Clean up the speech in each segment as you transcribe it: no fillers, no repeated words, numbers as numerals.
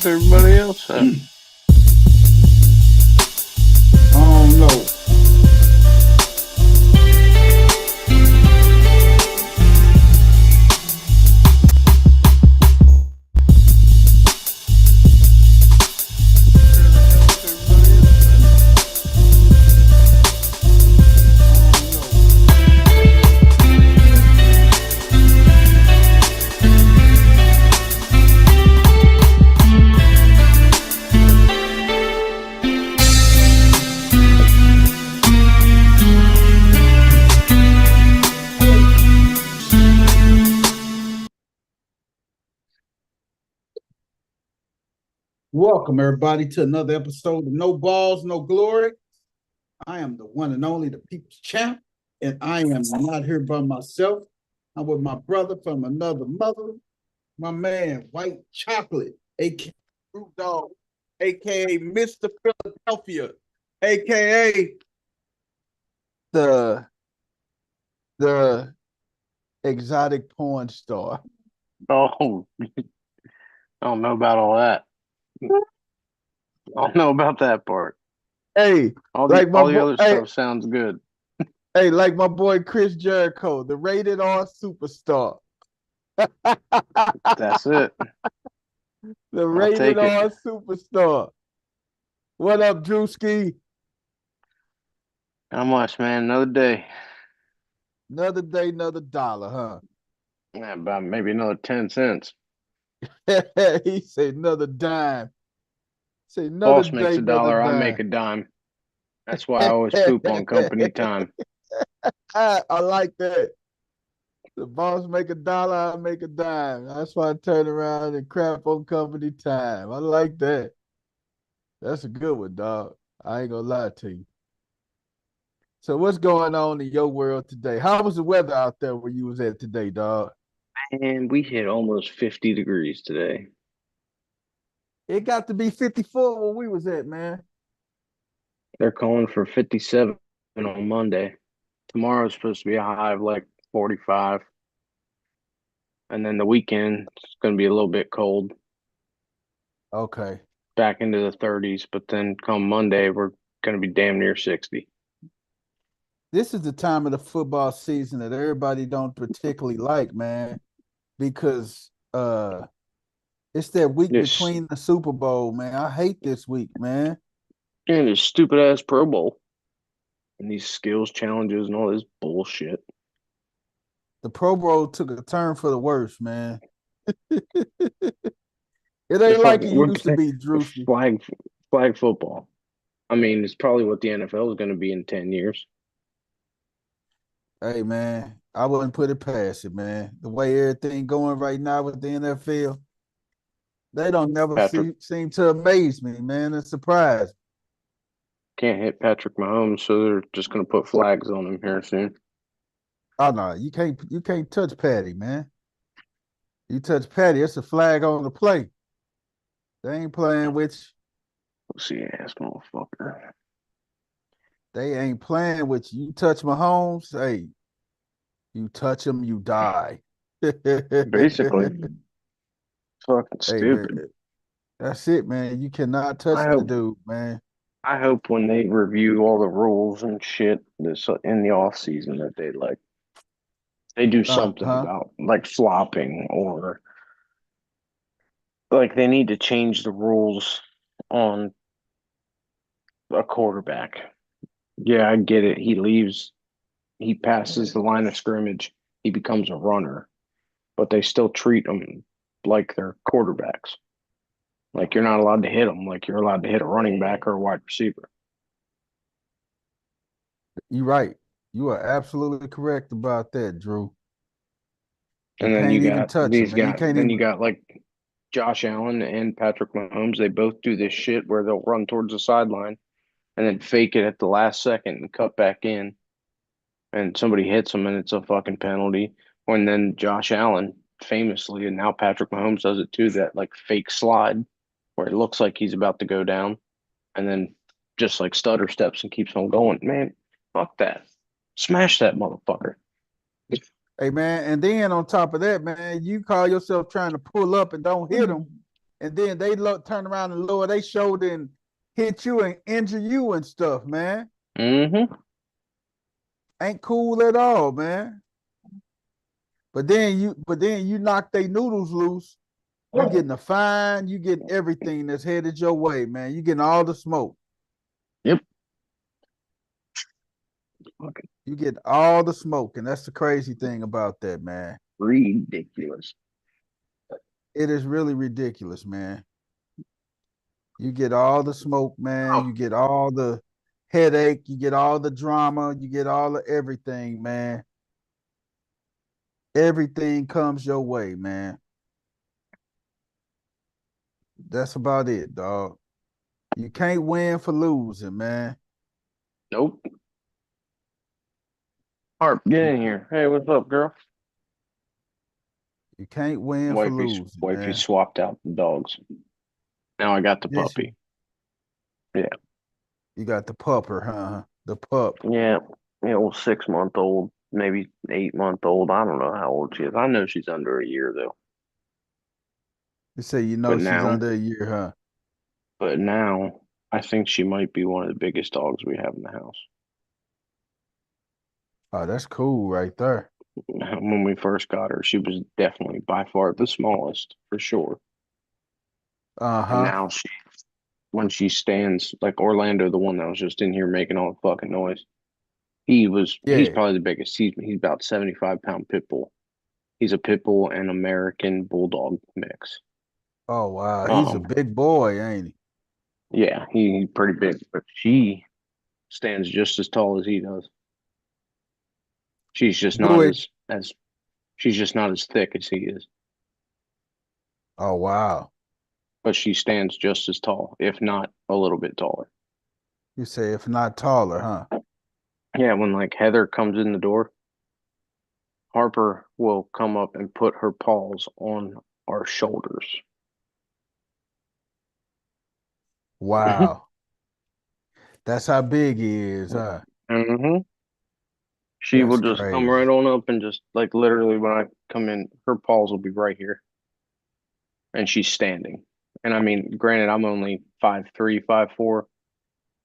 hell's everybody else at? I don't know. Welcome, everybody, to another episode of No Balls, No Glory. I am the one and only, the People's Champ, and I am not here by myself. I'm with my brother from another mother, my man, White Chocolate, aka Root Dog, aka Mr. Philadelphia, aka the the exotic porn star. Oh, I don't know about all that. I don't know about that part. Hey, All the like my all the boy, other stuff sounds good. like my boy Chris Jericho, the rated R superstar. That's it. The I'll rated take it. R superstar. What up, Drewski? How much, man? Another day. Another day, another dollar, Yeah, about maybe another 10 cents. huh? He said another dime. Say another Boss makes day, a another dollar, I make dime. a dime. That's why I always poop on company time. I like that. The boss make a dollar, I make a dime. That's why I turn around and crap on company time. I like that. That's a good one, dog. I ain't gonna lie to you. So what's going on in your world today? How was the weather out there where you was at today, dog? And we hit almost 50 degrees today. It got to be 54 where we was at, man. They're calling for 57 on Monday. Tomorrow's supposed to be a high of like 45. And then the weekend, it's going to be a little bit cold, Okay. back into the 30s. But then come Monday, we're going to be damn near 60. This is the time of the football season that everybody don't particularly like, man, because it's that week This between the Super Bowl, man. I hate this week, man. and this stupid ass Pro Bowl and these skills challenges and all this bullshit. The Pro Bowl took a turn for the worse, man. It The ain't like fucking it we're used to playing be, Drewski. flag football. I mean, it's probably what the NFL is going to be in 10 years. Hey, man, I wouldn't put it past it, man. The way everything going right now with the NFL, they don't never Patrick seem to amaze me, man, and surprise me. can't hit Patrick Mahomes, so they're just going to put flags on him here soon. Oh no, you can't touch Patty, man. You touch Patty, it's a flag on the play. They ain't playing with you. Pussy ass motherfucker. They ain't playing with you. You touch Mahomes, hey, you touch him, you die. Hey Basically, fucking man, stupid. that's it, man. You cannot touch I the hope dude, man. I hope when they review all the rules and shit this in the off season that they do something Huh? about like flopping or like they need to change the rules on a quarterback. Yeah, I get it. He leaves, he passes the line of scrimmage, he becomes a runner, but they still treat them like they're quarterbacks. Like you're not allowed to hit them like you're allowed to hit a running back or a wide receiver. You right. You are absolutely correct about that, Drew. You And then you can't even got touch him, these man. You guys, can't then you even. got like Josh Allen and Patrick Mahomes. They both do this shit where they'll run towards the sideline and then fake it at the last second and cut back in, and somebody hits them and it's a fucking penalty. And then Josh Allen famously, and now Patrick Mahomes does it too, that like fake slide where it looks like he's about to go down and then just like stutter steps and keeps on going. Man, fuck that. Smash that motherfucker. Hey, man. And then on top of that, man, you call yourself trying to pull up and don't hit him. and then they turn around and lower their shoulder and hit you and injure you and stuff, man. Mm-hmm. Ain't cool at all, man. But then you knock they noodles loose, you getting a fine, you getting everything that's headed your way, man. You getting all the smoke. Yep. Fucking You get all the smoke, and that's the crazy thing about that, man. ridiculous. It is really ridiculous, man. You get all the smoke, man. You get all the headache. You get all the drama. You get all the everything, man. Everything comes your way, man. That's about it, dog. You can't win for losing, man. Nope. Harp, get You, in here. Hey, what's up, girl? you can't win for Wifey, losing, wifey man. swapped out the dogs. Now I got the Yes, puppy. Yeah. you got the pupper, huh? The pup. Yeah. Yeah, well, 6 month old, maybe 8 month old. I don't know how old she is. I know she's under a year though. You say you But know she's now, under a year, huh? but now I think she might be one of the biggest dogs we have in the house. Oh, that's cool right there. When we first got her, she was definitely by far the smallest, for sure. And Uh-huh. now when she stands, like Orlando, the one that was just in here making all the fucking noise, he's Yeah. probably the biggest. He's about 75 pound pit bull. He's a pit bull and American bulldog mix. Oh wow. He's a Um, big boy, ain't he? yeah, he's pretty big, but she stands just as tall as he does. She's just Do not it. as she's just not as thick as he is, Oh wow. but she stands just as tall, if not a little bit taller. You say if not taller, huh? Yeah, when like Heather comes in the door, Harper will come up and put her paws on our shoulders. Wow. That's how big he is, huh? hmm She will That's just come right crazy. on up and just like literally when I come in, her paws will be right here and she's standing. And I mean, granted, I'm only 5'3", 5'4",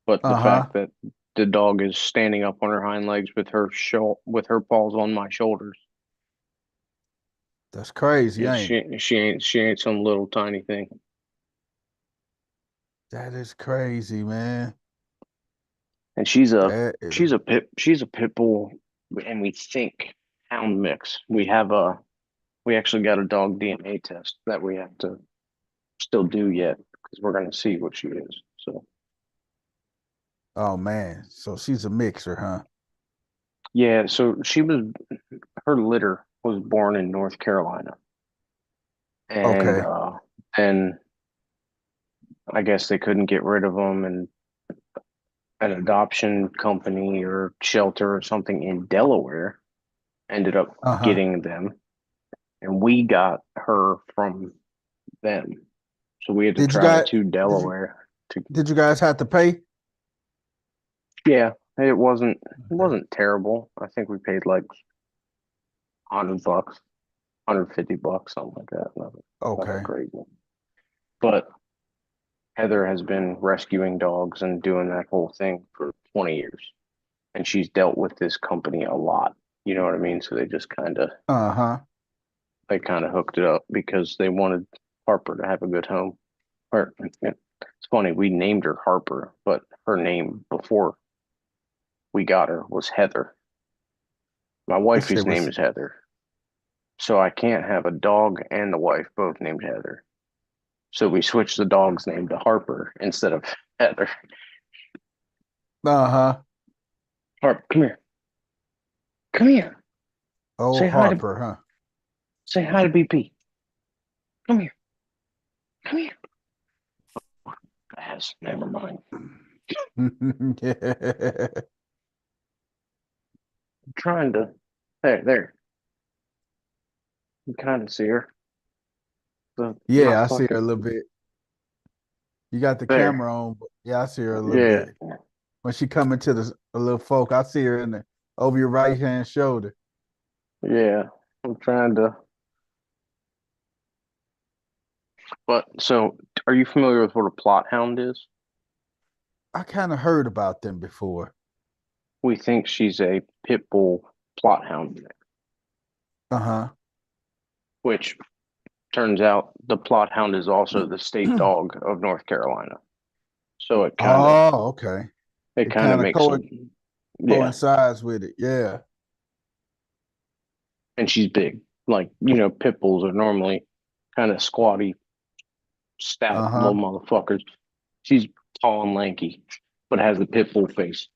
but the Uh-huh. fact that the dog is standing up on her hind legs with with her paws on my shoulders, That's crazy, yeah, ain't it? she ain't some little tiny thing. That is crazy, man. And That is she's a pit bull, and we think hound mix. We actually got a dog DNA test that we have to still do yet because we're gonna see what she is. So oh man. So she's a mixer, huh? yeah, so her litter was born in North Carolina, and Okay. then I guess they couldn't get rid of them, and an adoption company or shelter or something in Delaware ended up Uh-huh. getting them, and we got her from them. So we had to Did you travel guys to did you Delaware to. did you guys have to pay? Yeah, Okay. it wasn't terrible. I think we paid like $100, $150, something like that. Not that Okay. crazy. But Heather has been rescuing dogs and doing that whole thing for 20 years. And she's dealt with this company a lot. You know what I mean? So Uh-huh. they kind of hooked it up because they wanted Harper to have a good home. Or it's funny, we named her Harper, but her name before we got her was Heather. My It said wifey's name was is Heather. So I can't have a dog and the wife both named Heather. So we switched the dog's name to Harper instead of Heather. uh-huh. Harper, come here. Come here. Oh Say hi to Harper, huh? say hi to BP. Come here. Come here. Ass. Never mind. Yeah. I'm trying to there. You kind of see her. My Yeah, I see her a fucking little bit. You got the there. camera on, but yeah, I see her a little Yeah. bit. When she come into the a little folk, I see her in the over your right hand shoulder. Yeah. I'm trying to But so, are you familiar with what a plot hound is? I kind of heard about them before. We think she's a pit bull plot hound, Uh-huh. which turns out the plot hound is also the state dog of North Carolina. So Oh, okay. it It kind of kind of makes some, yeah. coincides with it. Yeah. And she's big, like pit bulls are normally kind of squatty, stout Uh-huh. little motherfuckers. She's tall and lanky, but has the pit bull face.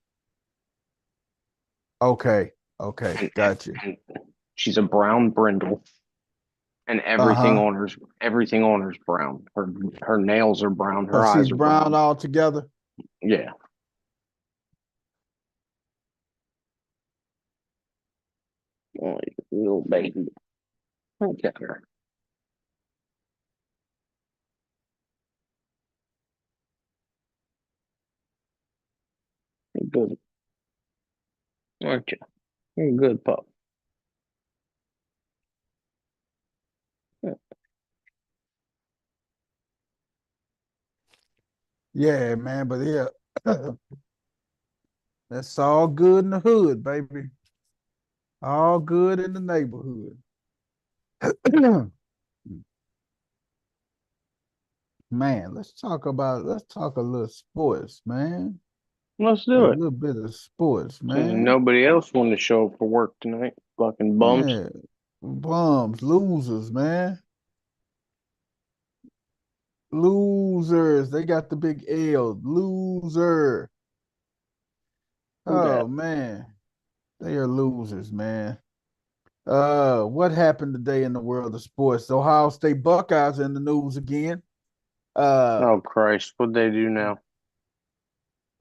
Okay. Okay. And, Gotcha. and she's a brown brindle, and Uh-huh. everything on her's brown. Her nails are brown. Oh, Her she's eyes are brown brown. all together. Yeah, oh, little baby. Look at her. You're good, aren't you? You're a good pup. Yeah, man. But yeah, that's all good in the hood, baby. All good in the neighborhood. Man, let's talk a little sports, man. Let's A do it. little bit of sports, Since man. nobody else wanted to show up for work tonight. Fucking bums. Yeah. Bums, losers, man. Losers. They got the big L. Loser. Who that? Oh man. They are losers, man. What happened today in the world of sports? The Ohio State Buckeyes in the news again. Uh Oh Christ, what'd they do now?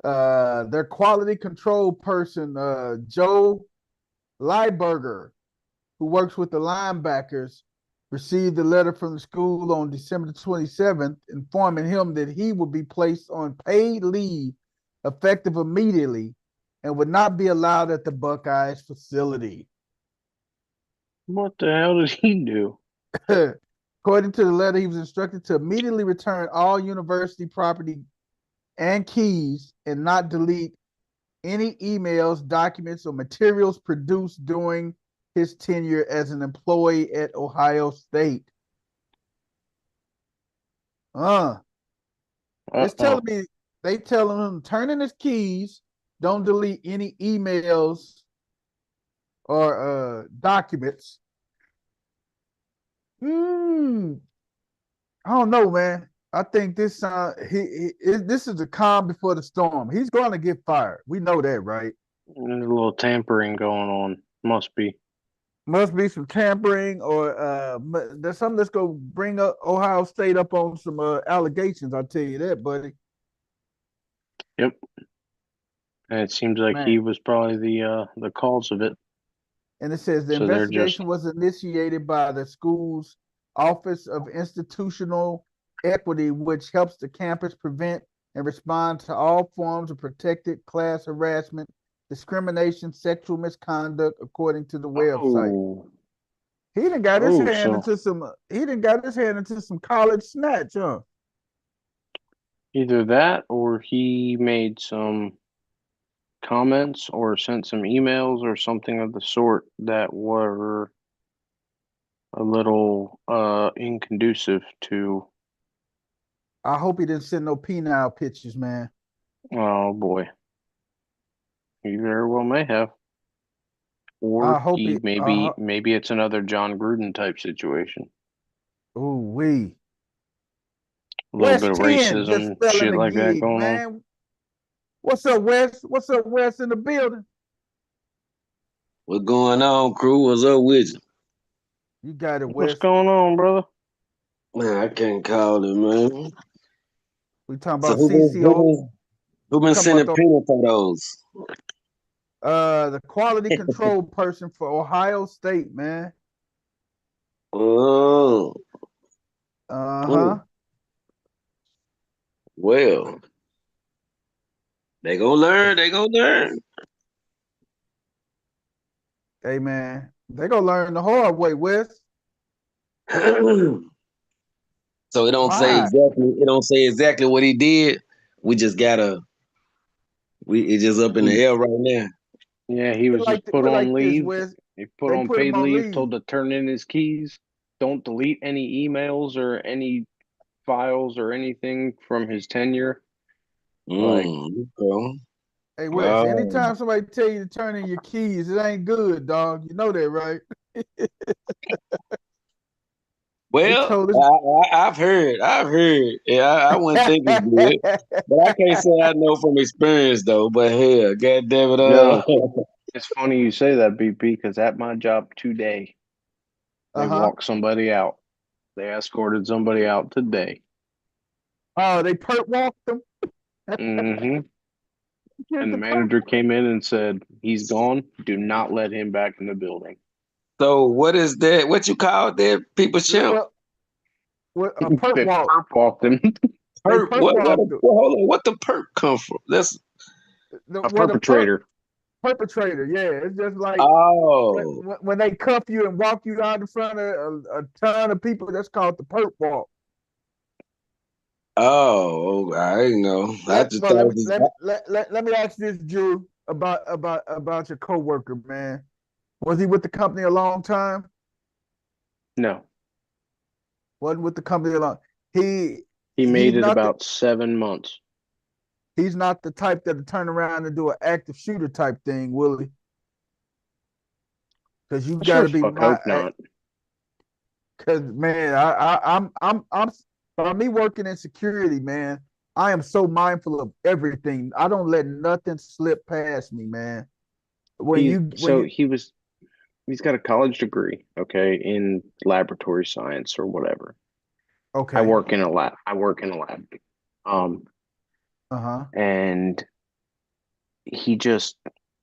their quality control person, Joe Lieberger, who works with the linebackers, received a letter from the school on December 27th informing him that he would be placed on paid leave effective immediately and would not be allowed at the Buckeyes facility. What the hell did he do? According to the letter, he was instructed to immediately return all university property and keys and not delete any emails, documents, or materials produced during his tenure as an employee at Ohio State. Uh, it's telling Uh-oh. me they telling him turn in his keys, don't delete any emails or documents. Hmm. I don't know, man. I think this this is the calm before the storm. He's going to get fired. We know that, right? There's a little tampering going on. Must be. Must be some tampering or there's something that's gonna bring up Ohio State up on some allegations. I'll tell you that, buddy. Yep. And it seems like he Man. was probably the cause of it. And it says the So they're just investigation was initiated by the school's Office of Institutional Equity, which helps the campus prevent and respond to all forms of protected class harassment, discrimination, sexual misconduct, according to the website. oh He done got his oh hand so into some. He done got his hand into some college snatch, huh? either that or he made some comments or sent some emails or something of the sort that were a little inconducive to, I hope he didn't send no penile pictures, man. oh boy, he very well may have. I Or hope he he. maybe it's another John Gruden type situation. Ooh wee. A little bit West of 10 just racism, fell in shit the like that gig, going on. man. What's up, West? What's up, West in the building? What going on, crew? What's up with you? You got it, What's West. going on, brother? Man, I can't call it, man. We talking So about CCO. who We been talking about sending peanut photos? the quality control person for Ohio State, man. Oh, Uh-huh. mm, well, they gonna learn. They gonna learn. Hey man, they gonna learn the hard way, West. So it don't say Why? exactly. It don't say exactly what he did. We just gotta. It's just up in the air right now. Yeah, he was just put Put on like this, leave. Wes. He put They on put him paid on leave, leave. told to turn in his keys. Don't delete any emails or any files or anything from his tenure. Like, Okay. Hey, Wes, Oh. anytime somebody tell you to turn in your keys, it ain't good, dog. You know that, right? They Well, told us. I've heard. Yeah, I wouldn't think it's good, but I can't say I know from experience though. But hell, God damn it, yo, it's funny you say that, BP, because at my job today, they Uh-huh. walked somebody out. They escorted somebody out today. Oh, they perp walked them. hmm Get And the the perp. manager came in and said, "He's gone. Do not let him back in the building." So what is that? What you call that? People champ? Well, a perp They walk. perp walked him. They Perp? perp walked them. Hold on. What the perp come from? That's A The perp perpetrator. perpetrator. Yeah, it's just like oh when they cuff you and walk you out in front of a ton of people. That's called the perp walk. I didn't know. I just Let thought me it was, let me ask this, Drew, about your coworker, man. Was he with the company a long time? No, Wasn't with the company a long. He he he's made it not the about 7 months. he's not the type that'll turn around and do an active shooter type thing, will he? Because you I got sure to as be fuck my. hope not. Because man, I'm by me working in security, man. I am so mindful of everything. I don't let nothing slip past me, man. When He you when so you he's got a college degree, okay, in laboratory science or whatever. I okay, work in a lab. I work in a lab. Um, uh-huh, and he just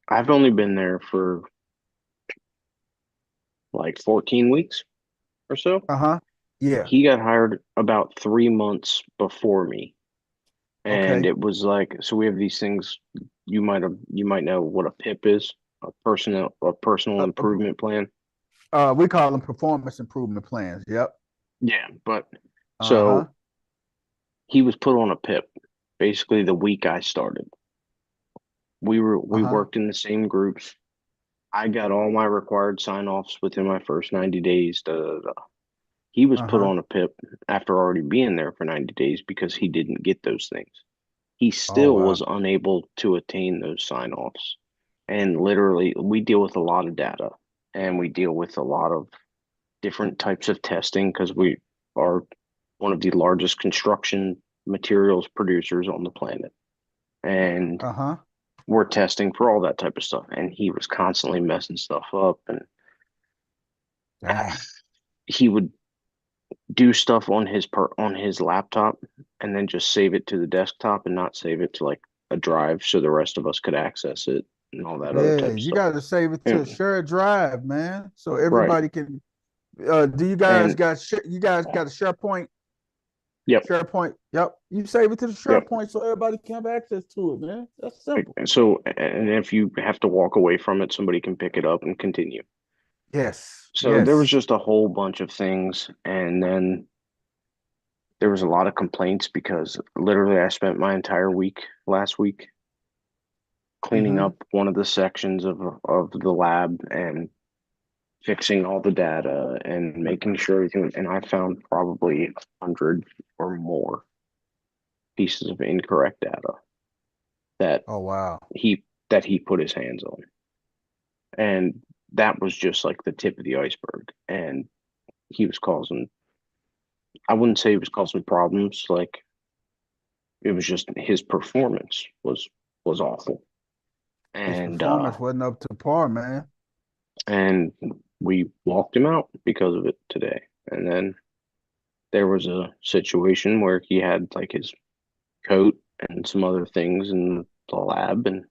I've only been there for like 14 weeks or so. uh-huh, yeah, He got hired about 3 months before me. And okay. it was like, so we have these things you might know what a PIP is, a personal Uh, improvement plan. we call them performance improvement plans. Yep. Yeah, but Uh-huh. so he was put on a PIP basically the week I started. We Uh-huh. worked in the same groups. I got all my required sign-offs within my first 90 days. Da, da, da. He was put Uh-huh. on a PIP after already being there for 90 days because he didn't get those things. He Oh still wow. was unable to attain those sign-offs. And literally, we deal with a lot of data and we deal with a lot of different types of testing because we are one of the largest construction materials producers on the planet. And Uh-huh. we're testing for all that type of stuff. And he was constantly messing stuff up. And Dang. he would do stuff on on his laptop and then just save it to the desktop and not save it to like a drive so the rest of us could access it and all that other Yeah, type of you stuff. got to save it to Yeah, a shared drive, man, so right. everybody can. Do you guys And got you guys got a SharePoint? yep, SharePoint. Yep. You save it to the yep. SharePoint so everybody can have access to it, man. That's simple. So, and if you have to walk away from it, somebody can pick it up and continue. Yes. So there was Yes. just a whole bunch of things. And then there was a lot of complaints because literally I spent my entire week last week cleaning Mm-hmm. up one of the sections of the lab and fixing all the data and making sure everything. And I found probably 100 or more pieces of incorrect data that Oh wow. he put his hands on. And that was just like the tip of the iceberg. And he was causing, I wouldn't say he was causing problems. Like it was just his performance was awful. His And performance wasn't up to par, man. and we walked him out because of it today. And then there was a situation where he had like his coat and some other things in the lab, and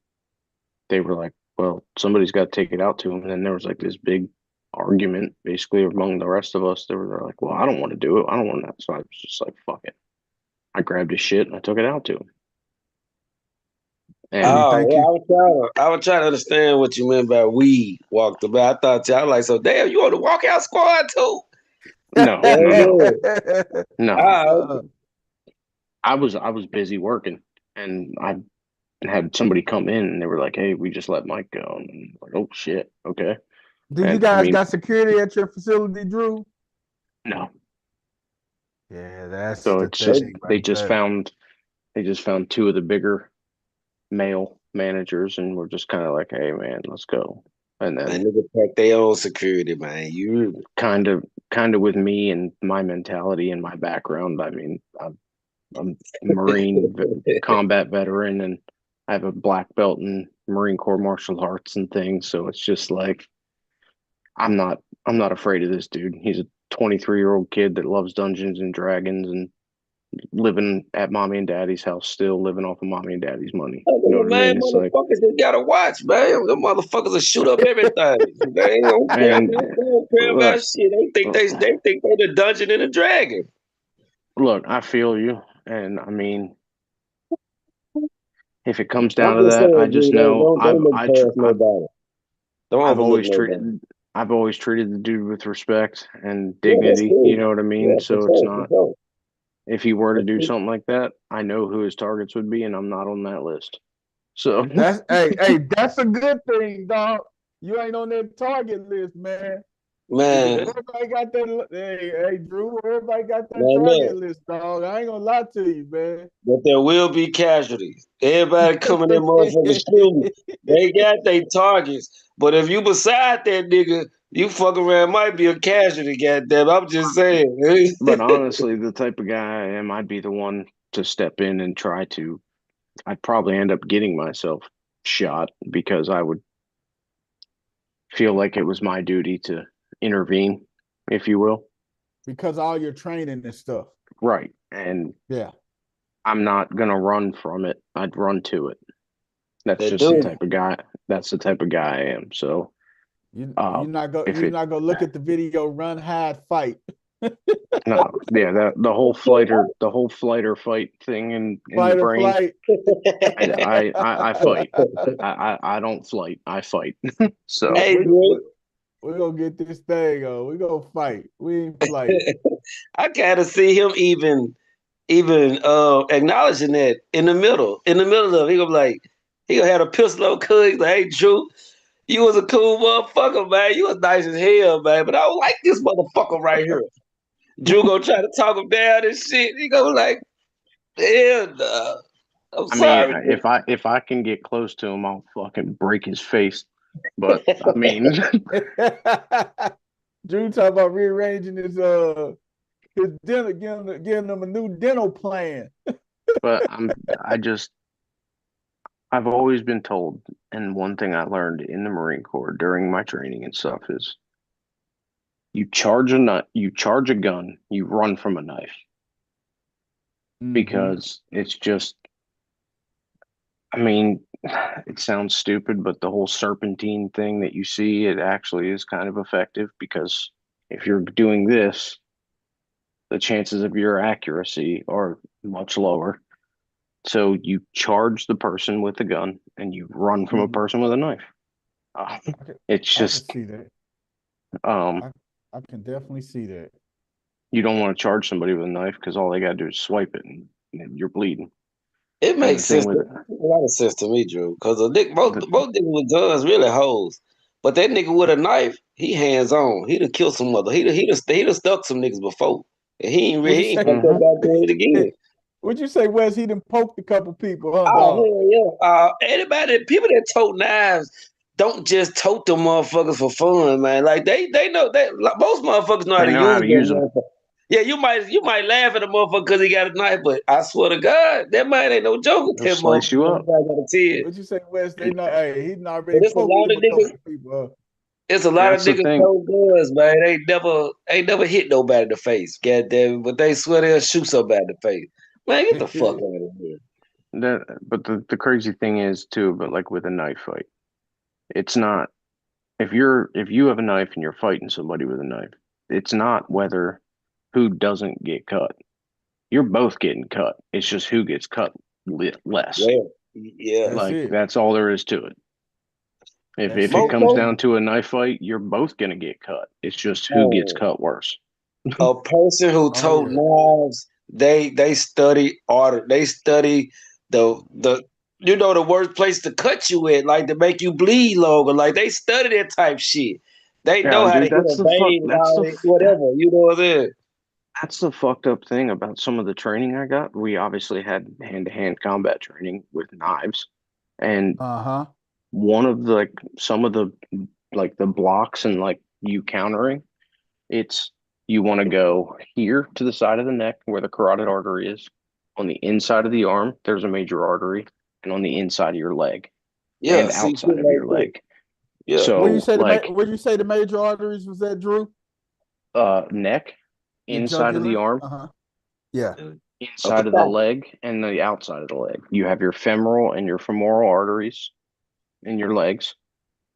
they were like, "Well, somebody's got to take it out to him." And then there was like this big argument, basically among the rest of us. They were like, "Well, I don't want to do it. I don't want that." So I was just like, "Fuck it." I grabbed his shit and I took it out to him. Did he And oh thank yeah, you? I was trying to understand what you meant by we walked about. I thought y'all like so damn. You on the walkout squad too? No, Yeah, no, yeah. no. Ah, I was busy working, and I had somebody come in, and they were like, "Hey, we just let Mike go." And I'm like, "Oh shit, okay." Do you And I guys mean, got security at your facility, Drew? no. Yeah, that's So the it's just thing right there. they just found two of the bigger male managers, and we're just kind of like, "Hey, man, let's go." And man, then nigga pack their own security, man. You kind of with me and my mentality and my background. I mean, I'm Marine combat veteran, and I have a black belt in Marine Corps martial arts and things. So it's just like I'm not afraid of this dude. He's a 23-year-old kid that loves Dungeons and Dragons and living at mommy and daddy's house, still living off of mommy and daddy's money. You know what I man, mean? It's like, motherfuckers, they gotta watch, man. Them motherfuckers will shoot up everything. They don't care. man, They don't care about look, shit. They think they the Dungeon and the Dragon. look, I feel you, and I mean, if it comes down I'm to just that, I saying, just dude, know don't look past nobody. Don't I've overlook always nobody. treated the dude with respect and Yeah, that's dignity. You cool. know what I mean? Yeah, for So it's sure, for not, sure. if he were to That's do cool. something like that, I know who his targets would be, and I'm not on that list. So That's hey, that's a good thing, dog. You ain't on that target list, man. Man, Everybody got that. Hey, Drew. Everybody got that man, target look, list, dog. I ain't gonna lie to you, man. but there will be casualties. Everybody coming in motherfucking shooting. They got their targets. But if you beside that nigga, you fuck around might be a casualty, goddamn. I'm just saying. but honestly, the type of guy I am, I'd be the one to step in and try to. I'd probably end up getting myself shot because I would feel like it was my duty to intervene, if you will. Because all your training and stuff. Right. And Yeah. I'm not gonna run from it. I'd run to it. That's They just the do. type of guy. That's the type of guy I am. So, You uh, if you're it not gonna look at the video, run, hide, fight. no, yeah, that the whole fight or fight thing in the Fight or brain. flight. I fight. I don't flight. I fight. So Hey, we, Drew. we, we're gonna get this thing on. We're gonna fight. We ain't flighting. I gotta see him even acknowledging that in the middle of it, he gonna be like he gonna have a pistol on cuz like, hey Drew, you was a cool motherfucker, man. You was nice as hell, man. But I don't like this motherfucker right here. Drew gonna try to talk him down and shit. He gonna be like, hell nah. I'm I mean, sorry, Drew. if I can get close to him, I'll fucking break his face. But I mean, Drew talking about rearranging his dental, giving him a new dental plan. but I just I've always been told, and one thing I learned in the Marine Corps during my training and stuff is you charge a gun, you run from a knife Mm-hmm. because it's just, I mean, it sounds stupid, but the whole serpentine thing that you see, it actually is kind of effective because if you're doing this, the chances of your accuracy are much lower. So you charge the person with a gun and you run from a Mm-hmm. person with a knife. Uh, it's I can just see that. um I I can definitely see that. you don't want to charge somebody with a knife because all they got to do is swipe it and you're bleeding. It And the makes thing sense. with It makes a lot of sense to me, Drew. Because the both niggas with guns really hoes. But that nigga with a knife, he hands on. He'd have killed some mother. He'd have stuck some niggas before. And Would you he ain't say? fucked up Mhm. about doing it again. Would you say Wes? He done poked a couple people, huh, Oh dog? hell yeah! People that tote knives don't just tote them motherfuckers for fun, man. Like they know that like, most motherfuckers know how they to know how use to them use them. motherfuckers. Yeah, you might laugh at a motherfucker because he got a knife, but I swear to God, that man ain't no joke with They'll that slice you motherfucker. He up. probably got a 10. Would you say Wes? They And know. Hey, he done But already poked him a couple of people. Huh? it's a lot of that's the niggas thing. tote guns, man. They ain't never hit nobody in the face. God damn it, but they swear they'll shoot somebody in the face. Man, get the fuck out of here. But the crazy thing is too, but like with a knife fight, it's not if you have a knife and you're fighting somebody with a knife, it's not whether who doesn't get cut. You're both getting cut. It's just who gets cut less. Yeah, yeah. That's Like it. that's all there is to it. That's If it Most, it. comes most, down to a knife fight, you're both gonna get cut. It's just who gets man. cut worse. A person who Oh told yeah. knives, they study art. They study the the worst place to cut you at, like to make you bleed longer. Like they study that type shit. They know Yeah, how to dude, hit a vein and all that, that, whatever. You know what I'm saying? that's the fucked up thing about some of the training I got. We obviously had hand-to-hand combat training with knives, and Uh-huh. one of the like some of the like the blocks and like you countering, it's you want to go here to the side of the neck where the carotid artery is. On the inside of the arm, there's a major artery, and on the inside of your leg Yeah, and see, shit outside of like your that. leg. Yeah. So like Where you say the major arteries was that, Drew? neck, Your inside of the jugular? arm, Uh-huh. Yeah. Up the inside of the top. leg, and the outside of the leg. You have your femoral and your femoral arteries in your legs.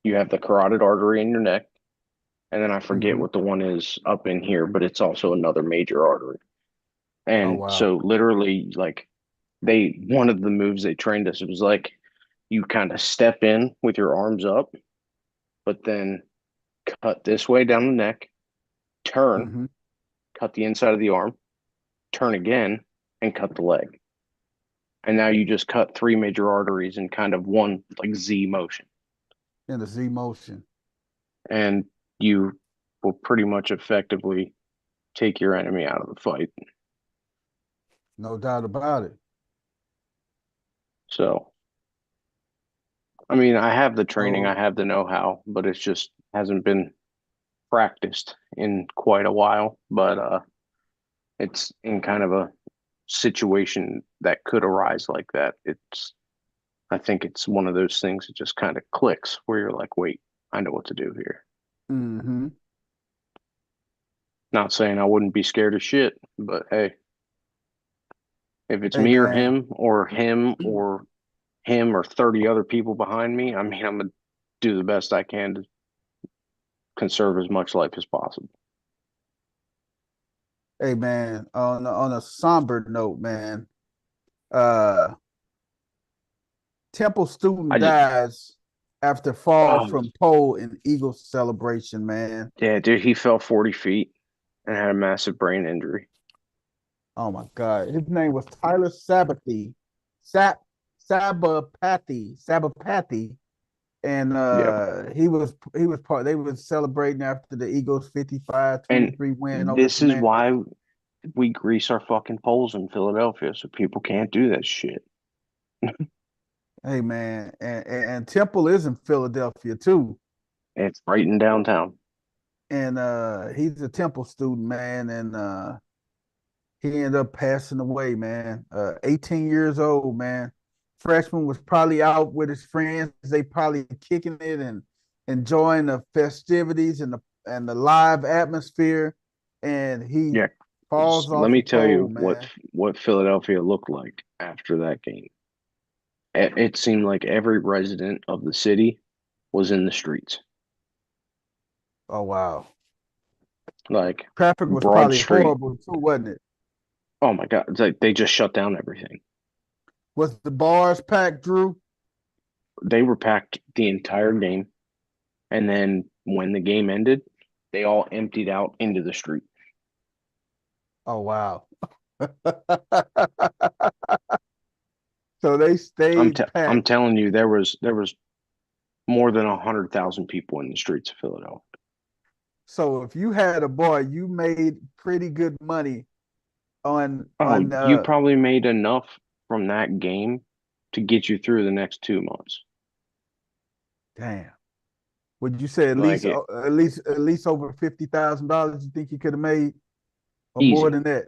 You have the carotid artery in your neck, and then I forget Mm-hmm. what the one is up in here, but it's also another major artery. Oh And wow. so literally like one of the moves they trained us was like you kind of step in with your arms up, but then cut this way down the neck, turn, Mm-hmm. cut the inside of the arm, turn again, and cut the leg. And now you just cut three major arteries in kind of one like Z motion. In the Z motion. And you will pretty much effectively take your enemy out of the fight. No doubt about it. So, I mean, I have the training, I So have the know-how, but it's just hasn't been practiced in quite a while. But it's in kind of a situation that could arise like that. I think it's one of those things that just kind of clicks where you're like, wait, I know what to do here. mm-hmm. Not saying I wouldn't be scared of shit, but hey, if it's Hey me or man. him or 30 other people behind me, I mean, I'm gonna do the best I can to conserve as much life as possible. Hey man. On a somber note, man. Uh Temple I student just, dies after fall oh, from pole in Eagles celebration, man. yeah, dude, he fell 40 feet and had a massive brain injury. Oh my God. His name was Tyler Sabathy. Sap Sabapathi. And Yep. he was part they were celebrating after the Eagles And 55-23 win over the this is Commanders. why we grease our fucking poles in Philadelphia so people can't do that shit. Hey man, and Temple is in Philadelphia too. It's right in downtown. And he's a Temple student, man, and he ended up passing away, man. 18 years old, man. Freshman was probably out with his friends. They probably kicking it and enjoying the festivities and the live atmosphere. And he Yeah, falls let off me a tell pole, you man. what Philadelphia looked like after that game. It seemed like every resident of the city was in the streets. Oh wow. Like Traffic was Broad probably Street. horrible too, wasn't it? Oh my God. It's like they just shut down everything. Was the bars packed, Drew? They were packed the entire game. And then when the game ended, they all emptied out into the street. Oh wow. So they stayed I'm packed. telling you, there was more than 100,000 people in the streets of Philadelphia. So if you had a bar, you made pretty good money Oh, on you probably made enough from that game to get you through the next 2 months. damn. Would you say Like it at least over $50,000? You think you could have made or more easy, than that?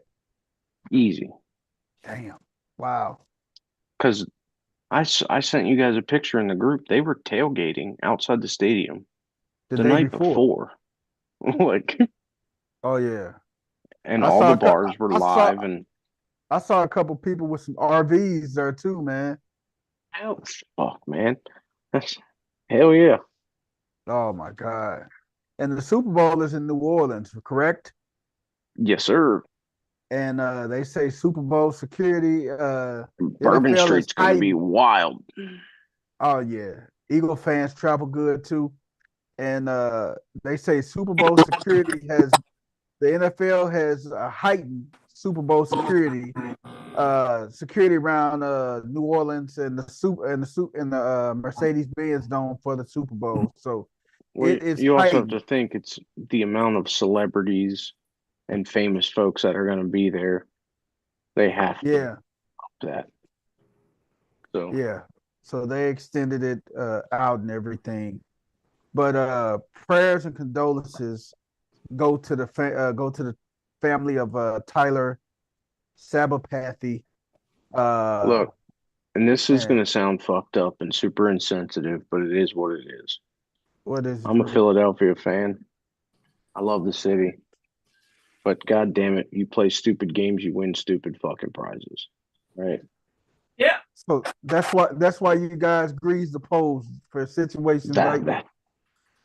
easy. Damn. Wow. Because I sent you guys a picture in the group. They were tailgating outside the stadium The the day night before. before. Like, Oh yeah. and I all saw the a cou- bars were live and I saw a couple people with some RVs there too, man. hell, fuck, man. That's hell yeah. Oh my God. And the Super Bowl is in New Orleans, correct? Yes, sir. And they say Super Bowl security, Bourbon NFL is Street's gonna be heightened. wild. Oh yeah. Eagle fans travel good too. And they say Super Bowl security the NFL has heightened Super Bowl security around New Orleans and the Mercedes-Benz Dome for the Super Bowl. So Well, it is you also have to heightened. think it's the amount of celebrities and famous folks that are going to be there. They have to Yeah, do that. So yeah. So they extended it out and everything. But prayers and condolences go to the family of Tyler Sabapathy. Uh, look, and this is going and to sound fucked up and super insensitive, but it is what it is. what is it, I'm a Drew? Philadelphia fan. I love the city, but god damn it, you play stupid games, you win stupid fucking prizes, right? Yeah. So that's why you guys grease the poles for situations like That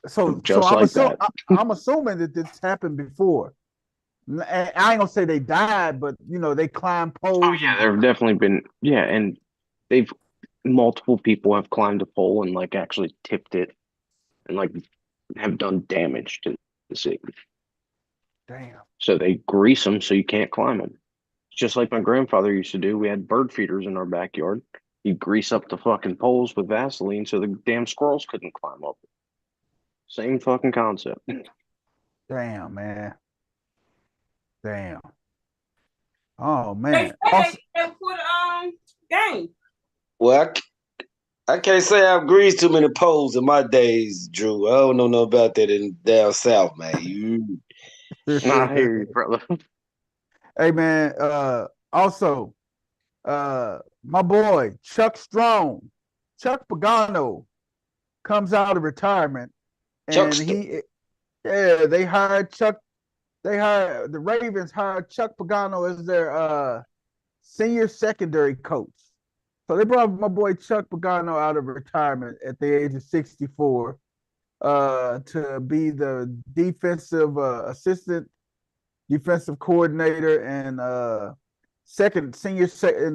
so. just like that. I'm assuming that this happened before. I ain't gonna say they died, but they climbed Oh poles yeah, and there have definitely been and they've multiple people have climbed a pole and like actually tipped it and like have done damage to the city. damn. So they grease them so you can't climb them. Just like my grandfather used to do. We had bird feeders in our backyard. He'd grease up the fucking poles with Vaseline so the damn squirrels couldn't climb up. Same fucking concept. Damn, man. Damn. Oh They man. said Also, they put game. Well, I can't say I've greased too many poles in my days, Drew. I don't know about that in down south, man. I hear you, brother. hey man, also my boy Chuck Strong, Chuck Pagano comes out of retirement and Chuckster. the Ravens hired Chuck Pagano as their senior secondary coach. So they brought my boy Chuck Pagano out of retirement at the age of 64 to be the defensive assistant defensive coordinator and and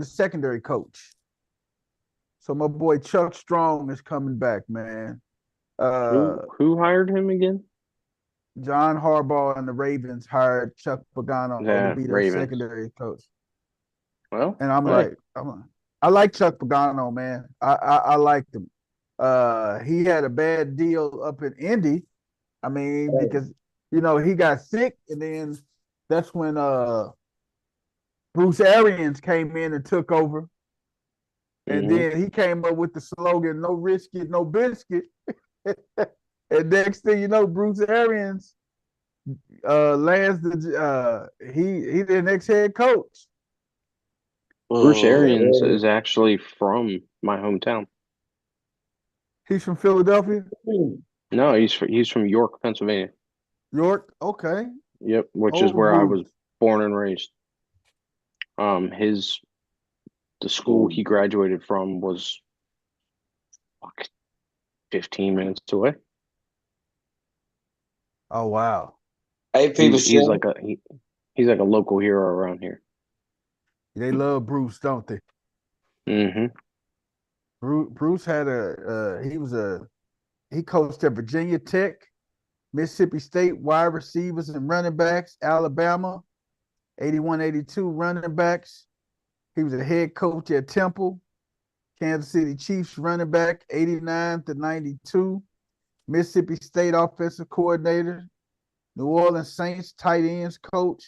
the secondary coach. So my boy Chuck Strong is coming back, man. Who hired him again? John Harbaugh and the Ravens hired Chuck Pagano to The be their Ravens. secondary coach. Well, And I'm hey, like, I like Chuck Pagano, man. I liked him. He had a bad deal up in Indy. I mean, because he got sick, and then that's when Bruce Arians came in and took over. And mhm. then he came up with the slogan, no risky, no biscuit. And next thing you know, Bruce Arians lands he the next head coach. Bruce Yeah. Arians is actually from my hometown. He's from Philadelphia, No, he's from York, Pennsylvania. York. Okay. Yep, which is Over where I Bruce. was born and raised. The school he graduated from was fuck, 15 minutes away. Oh wow. Hey, people, He's like he's like a local hero around here. They love Bruce, don't they? Mm-hmm. Bruce had he coached at Virginia Tech, Mississippi State wide receivers and running backs, Alabama, 81, 82 running backs. He was a head coach at Temple, Kansas City Chiefs running back, 89 to 92, Mississippi State offensive coordinator, New Orleans Saints tight ends coach,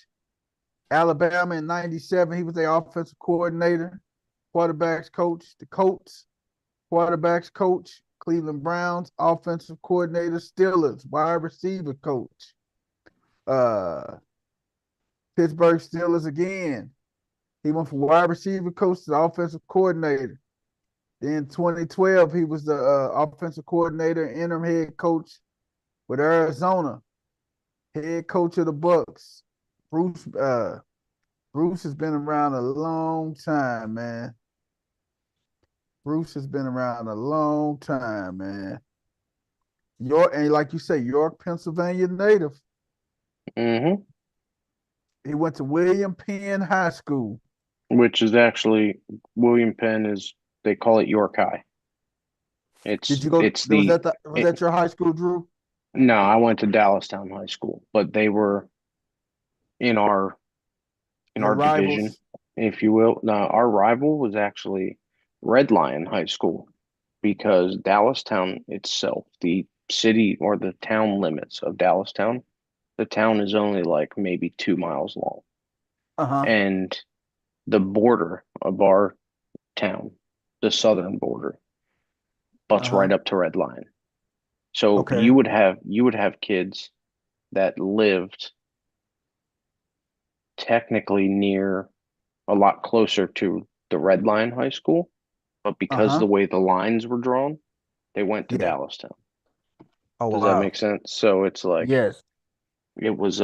Alabama in 97, he was the offensive coordinator, quarterbacks coach, the Colts, quarterbacks coach, Cleveland Browns offensive coordinator, Steelers wide receiver coach, Pittsburgh Steelers again. He went from wide receiver coach to the offensive coordinator. Then 2012, he was the offensive coordinator, interim head coach with Arizona, head coach of the Bucks. Bruce has been around a long time, man. Bruce has been around a long time, man. York, and like you say, York, Pennsylvania native. Mm-hmm. He went to William Penn High School. Which is actually William Penn is they call it York High. Did you go? It's Was the that your high school, Drew? no, I went to Dallastown High School, but they were in our Your division, rivals. if you will. Now, our rival was actually Red Lion High School because Dallastown itself, the city or the town limits of Dallastown, the town is only like maybe 2 miles long. Uh-huh. And the border of our town, the southern border, butts Uh-huh. right up to Red Lion. So Okay. you would have kids that lived technically near a lot closer to the Red Line High School, but because Uh-huh. the way the lines were drawn, they went to Yeah. Dallastown. Oh Does that wow. make sense? So it's like Yes. it was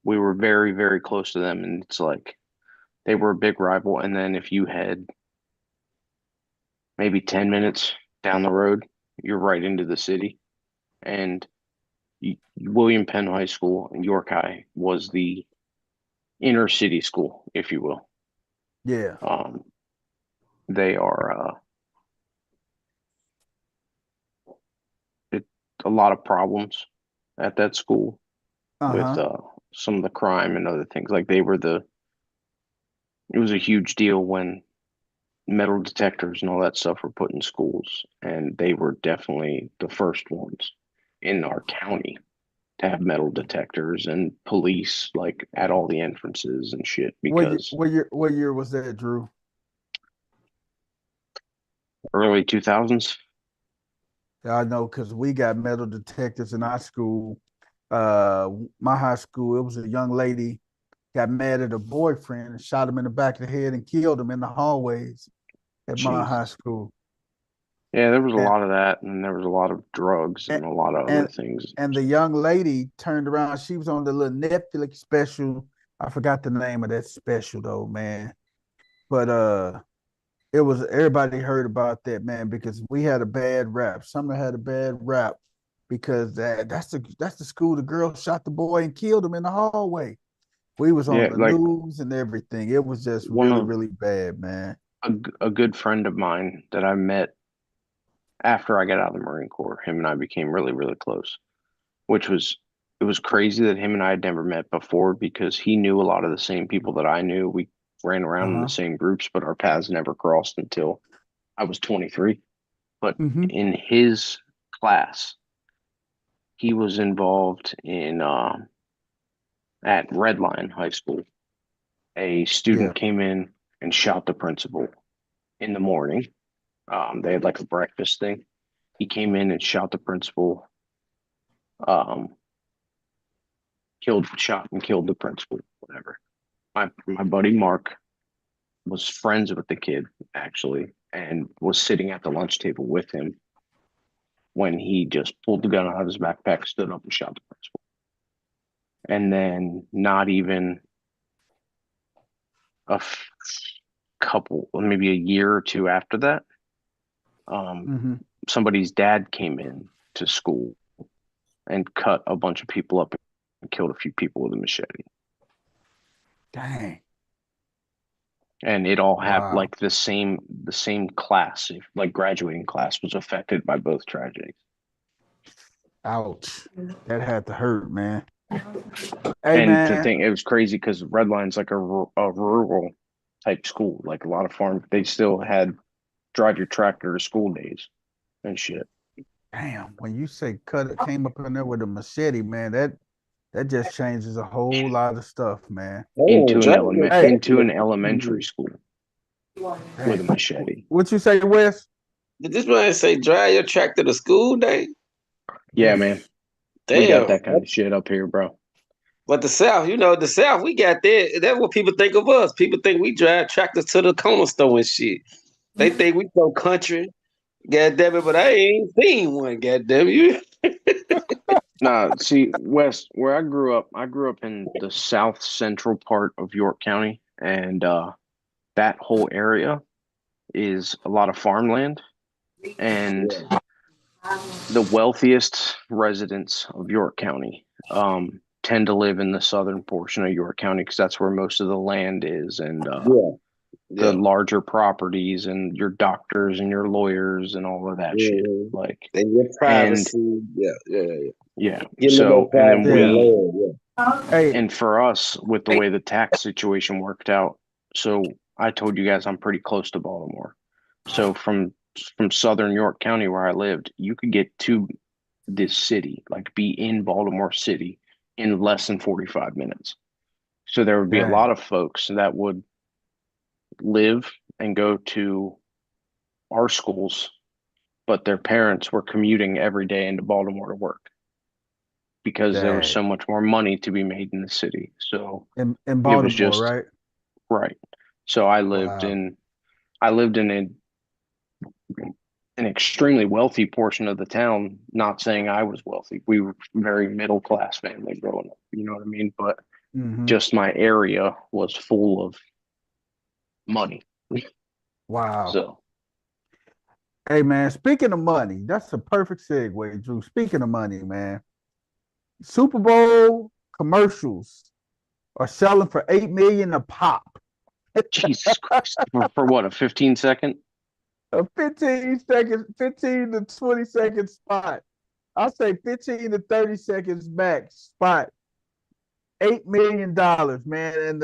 we were very, very close to them, and it's like they were a big rival. And then if you had maybe 10 minutes down the road, you're right into the city. And William Penn High School, York High, was the inner city school, if you will. Yeah. Um, they are it, a lot of problems at that school with Uh-huh. some of the crime and other things. Like they were it was a huge deal when metal detectors and all that stuff were put in schools, and they were definitely the first ones in our county to have metal detectors and police like at all the entrances and shit because What year was that, Drew? early 2000s. I know because we got metal detectors in our school. My high school, it was a young lady got mad at her boyfriend and shot him in the back of the head and killed him in the hallways at my high Jesus. school. Yeah, there was a And lot of that, and there was a lot of drugs and and a lot of other and, things. and the young lady turned around. She was on the little Netflix special. I forgot the name of that special though, man. But it was everybody heard about that, man, because we had a bad rap. Summer had a bad rap because that's the school the girl shot the boy and killed him in the hallway. We was on Yeah, the like news and everything. It was just one really, of really bad, man. a good friend of mine that I met after I got out of the Marine Corps, him and I became really, really close, which was it was crazy that him and I had never met before because he knew a lot of the same people that I knew. We ran around in the Uh-huh. same groups, but our paths never crossed until I was 23. But Mm-hmm. in his class, he was involved in at Redline High School. A Yeah. student came in and shot the principal in the morning. They had like a breakfast thing. He came in and shot the principal, um, shot and killed the principal, whatever. My buddy Mark was friends with the kid actually, and was sitting at the lunch table with him when he just pulled the gun out of his backpack, stood up, and shot the principal. And then, not even a couple, maybe a year or two after that, um, Mm-hmm. somebody's dad came in to school and cut a bunch of people up and killed a few people with a machete. Dang. And it all happened Wow. like the same class, like graduating class, was affected by both tragedies. Ouch. That had to hurt, man. Hey, And to man. think it was crazy because Redline's like a rural type school, like a lot of farm. They still had drive your tractor to school days and shit. Damn. When you say cut it came up in there with a machete, man, that just changes a whole lot of stuff, man. Oh, Dragon Hey, Into an definitely. elementary school with a dang. machete. What you say, Wes? Did this man say drive your tractor to school day? Yeah, man. Yes. We got Damn. that kind of shit up here, bro. But the South, the South, we got that. That's what people think of us. People think we drive tractors to the corner store and shit. They think we so country. God damn it, but I ain't seen one. God damn you. Nah, see, West, where I grew up in the south central part of York County, and that whole area is a lot of farmland, and Yeah. the wealthiest residents of York County tend to live in the southern portion of York County because that's where most of the land is, and Yeah. the Yeah. larger properties and your doctors and your lawyers and all of that shit. Mm-hmm. Like, And your and privacy. Yeah. Yeah. Yeah. yeah, Getting the more so, and then privacy and Yeah. we, land. Hey, And for us, with the way the tax situation worked out, so I told you guys I'm pretty close to Baltimore. So from Southern York County where I lived, you could get to this city, like be in Baltimore City in less than 45 minutes. So there would be a dang, lot of folks that would live and go to our schools, but their parents were commuting every day into Baltimore to work because there was dang. so much more money to be made in the city. So In it was Baltimore, just right? right. So Wow. I lived in an extremely wealthy portion of the town, not saying I was wealthy. We were very middle class family growing up, you know what I mean? But Hmm. just my area was full of money. Wow. So Hey man, speaking of money, that's a perfect segue, Drew. Speaking of money, man, Super Bowl commercials are selling for 8 million a pop. Jesus Christ. For what, a 15 second? A 15 seconds, 15 to 20 second spot. I'll say 15 to 30 seconds max spot. $8 million, man.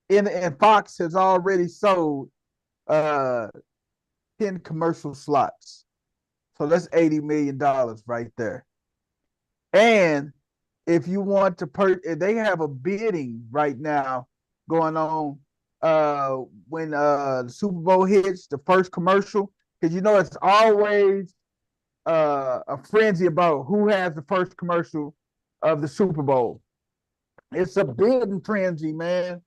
And Fox has already sold uh 10 commercial slots. So that's $80 million right there. And if you want to they have a bidding right now going on when the Super Bowl hits the first commercial, because you know it's always a frenzy about who has the first commercial of the Super Bowl. It's a bidding frenzy, man.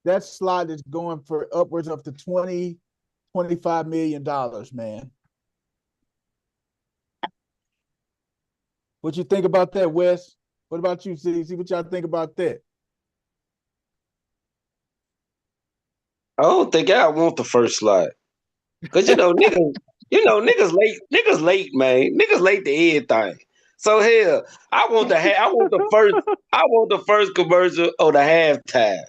That slot is going for upwards of to 25 million dollars, man. What you think about that, Wes? What about you, CC? What y'all think about that? I don't think I want the first slot. Cause niggas late, man. Niggas late to everything. So hell, I want the first commercial on the halftime.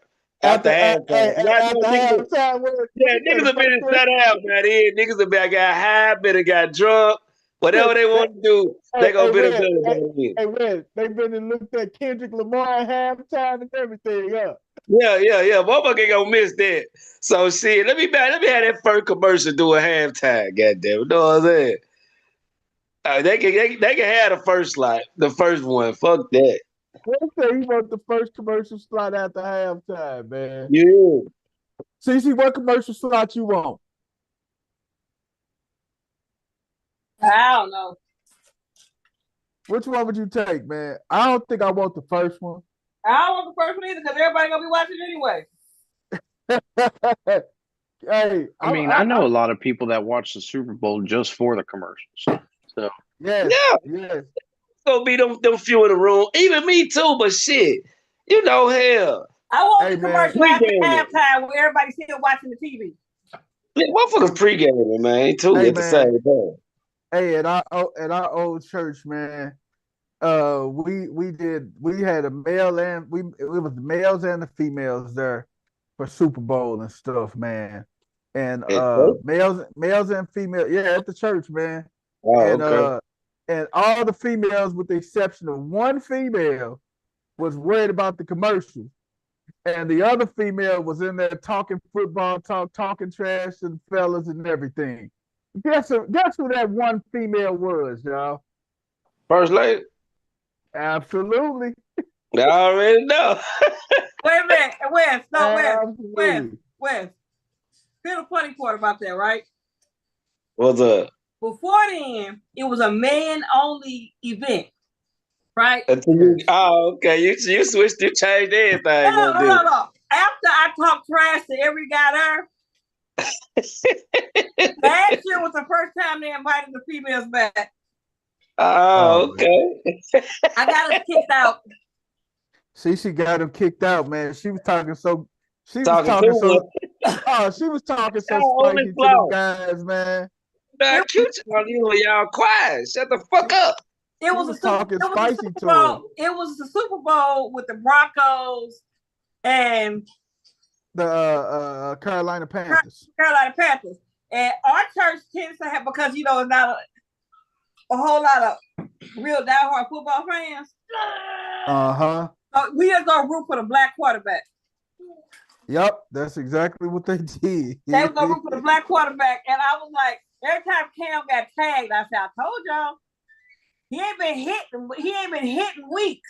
After halftime. And I know After niggas, halftime, yeah, yeah, niggas the have first been one. shut out, man. Niggas have been got high, been got drunk. Whatever they Hey, want to do, they gonna be Red, the Red, they've been and looked at Kendrick Lamar at halftime and everything. Yeah. Yeah. Motherfucker ain't gonna miss that. So shit, let me have that first commercial do a halftime, goddamn. You know what I'm saying? They can have the first slot, the first one. Fuck that. Let's say he want the first commercial slot after halftime, man. Yeah. CC, what commercial slot you want? I don't know. Which one would you take, man? I don't think I want the first one. I don't want the first one either because everybody gonna be watching anyway. Hey, I mean, I know a lot of people that watch the Super Bowl just for the commercials. So yes, Yeah. yes. It's gonna be them few in the room. Even me too, but shit. You know, hell. I want Hey, the man. commercial after Pre-gaming. halftime where everybody's still watching the TV. Yeah, motherfuckers pre-gaming, man, too, Hey, at the man. same time. Hey, at our old church, man. We had a male and it was the males and the females there for Super Bowl and stuff, man. And males and females, yeah, at the church, man. Oh, And okay. and all the females, with the exception of one female, was worried about the commercial. And the other female was in there talking football talk, talking trash to the fellas and everything. Guess who that one female was, y'all? First lady. Absolutely. I already know. Wait a minute, Wes, no, Absolutely. Wes. Here's the funny part about that, right? What's up? Before then, it was a man-only event, right? Okay. You switched, you changed everything. No. After I talked trash to every guy there, last year was the first time they invited the females back. Oh, okay. I got us kicked out. See, she got him kicked out, man. She was talking so Talking too much. she was talking so Y'all only spicy to them flaw. guys, man. Not cute on you and y'all quiet. Shut the fuck up. It was talking spicy to him. It was the Super Bowl with the Broncos and the Carolina Panthers. And our church tends to have, because it's not a whole lot of real diehard football fans. Uh-huh. We just gonna root for the black quarterback. Yep, that's exactly what they did. They was gonna root for the black quarterback, and I was like, every time Cam got tagged, I said, I told y'all, he ain't been hitting weeks.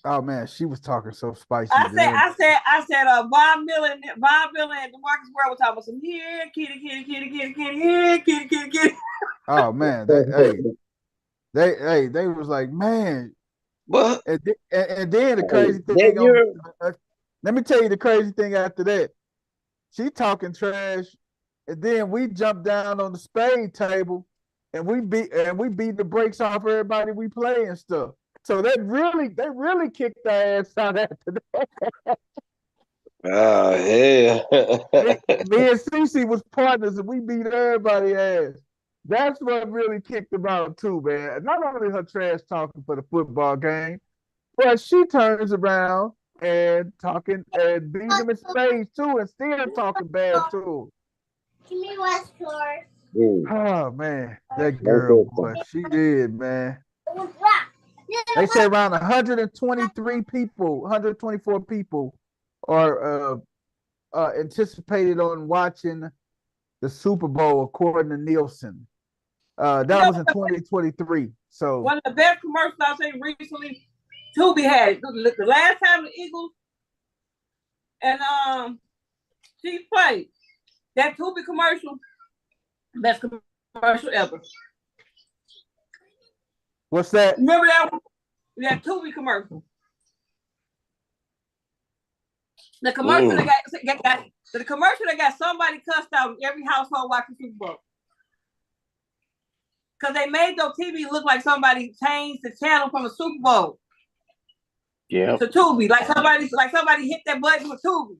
Oh man, she was talking so spicy. I said, Von Miller and DeMarcus Ware were talking about some here, kitty, here, kitty. Oh man, they was like, man. But And then the crazy thing. Let me tell you the crazy thing after that. She talking trash, and then we jumped down on the spade table, and we beat the brakes off everybody we play and stuff. So they really kicked their ass out after that. oh hell. Me and Cece was partners, and we beat everybody ass. That's what really kicked them out too, man. Not only her trash talking for the football game, but she turns around and talking and beating them in spades too, and still talking bad too. Give me West Shore. Oh man, that girl, boy, she did, man. They say around 123 people, 124 people are anticipated on watching the Super Bowl according to Nielsen. That was in 2023. So one of the best commercials I've seen recently, Tubi had it. The last time the Eagles and Chiefs played, that Tubi commercial, best commercial ever. What's that? Remember that one? That Tubi commercial. The commercial that got somebody cussed out in every household watching Super Bowl. Because they made their TV look like somebody changed the channel from a Super Bowl. Yeah. To Tubi. Like somebody hit that button with Tubi.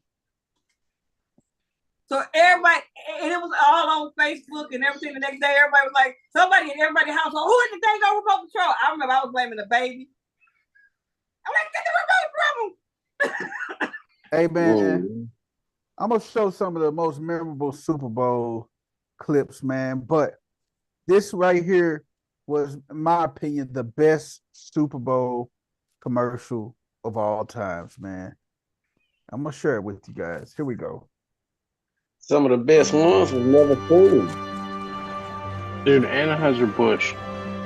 So everybody, and it was all on Facebook and everything the next day, everybody was like, somebody in everybody's household, who is the thing on remote control? I remember I was blaming the baby. I'm like, get the remote from him. Hey man, I'm gonna show some of the most memorable Super Bowl clips, man. But this right here was, in my opinion, the best Super Bowl commercial of all times, man. I'm gonna share it with you guys. Here we go. Some of the best ones was never seen. Dude, Anheuser-Busch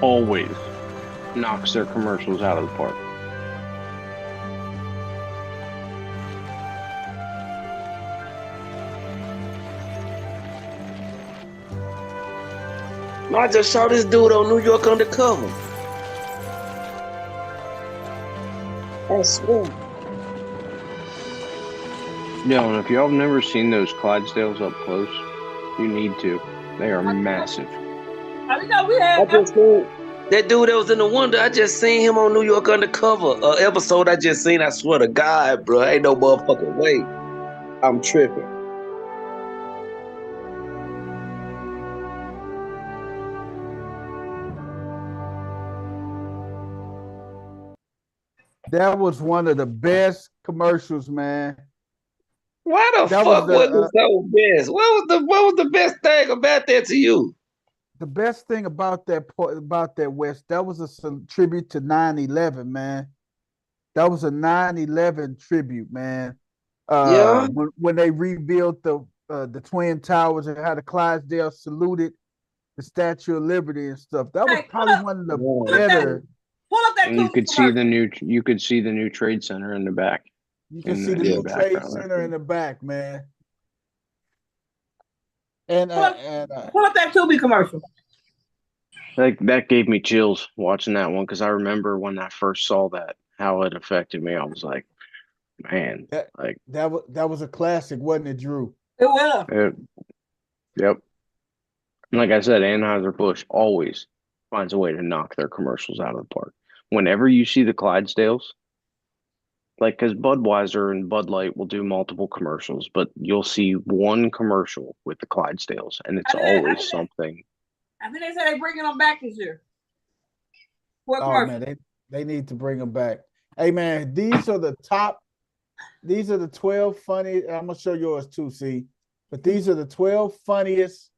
always knocks their commercials out of the park. I just saw this dude on New York Undercover. I swear. Yo, and if y'all have never seen those Clydesdales up close, you need to. They are massive. I didn't know we had that dude that was in the Wonder. I just seen him on New York Undercover. Episode I just seen. I swear to God, bro, ain't no motherfucking way. I'm tripping. That was one of the best commercials, man. Why the fuck was it so best? What was the best thing about that to you? The best thing about that West, that was a tribute to 9/11, man. That was a 9/11 tribute, man. Yeah. When they rebuilt the Twin Towers and how the Clydesdale saluted the Statue of Liberty and stuff. That was probably one of the better. Pull up that. And you could see the new Trade Center in the back. You can see the new Trade Center in the back, man. And pull up that Tubi commercial. Like that gave me chills watching that one because I remember when I first saw that, how it affected me. I was like, man, that was a classic, wasn't it, Drew? It was. Yep. And like I said, Anheuser-Busch always finds a way to knock their commercials out of the park. Whenever you see the Clydesdales, like, because Budweiser and Bud Light will do multiple commercials, but you'll see one commercial with the Clydesdales, and it's always something. I think they said they're bringing them back this year. Oh man, they need to bring them back. Hey man, these are the 12 funny. I'm gonna show yours too, see, but these are the 12 funniest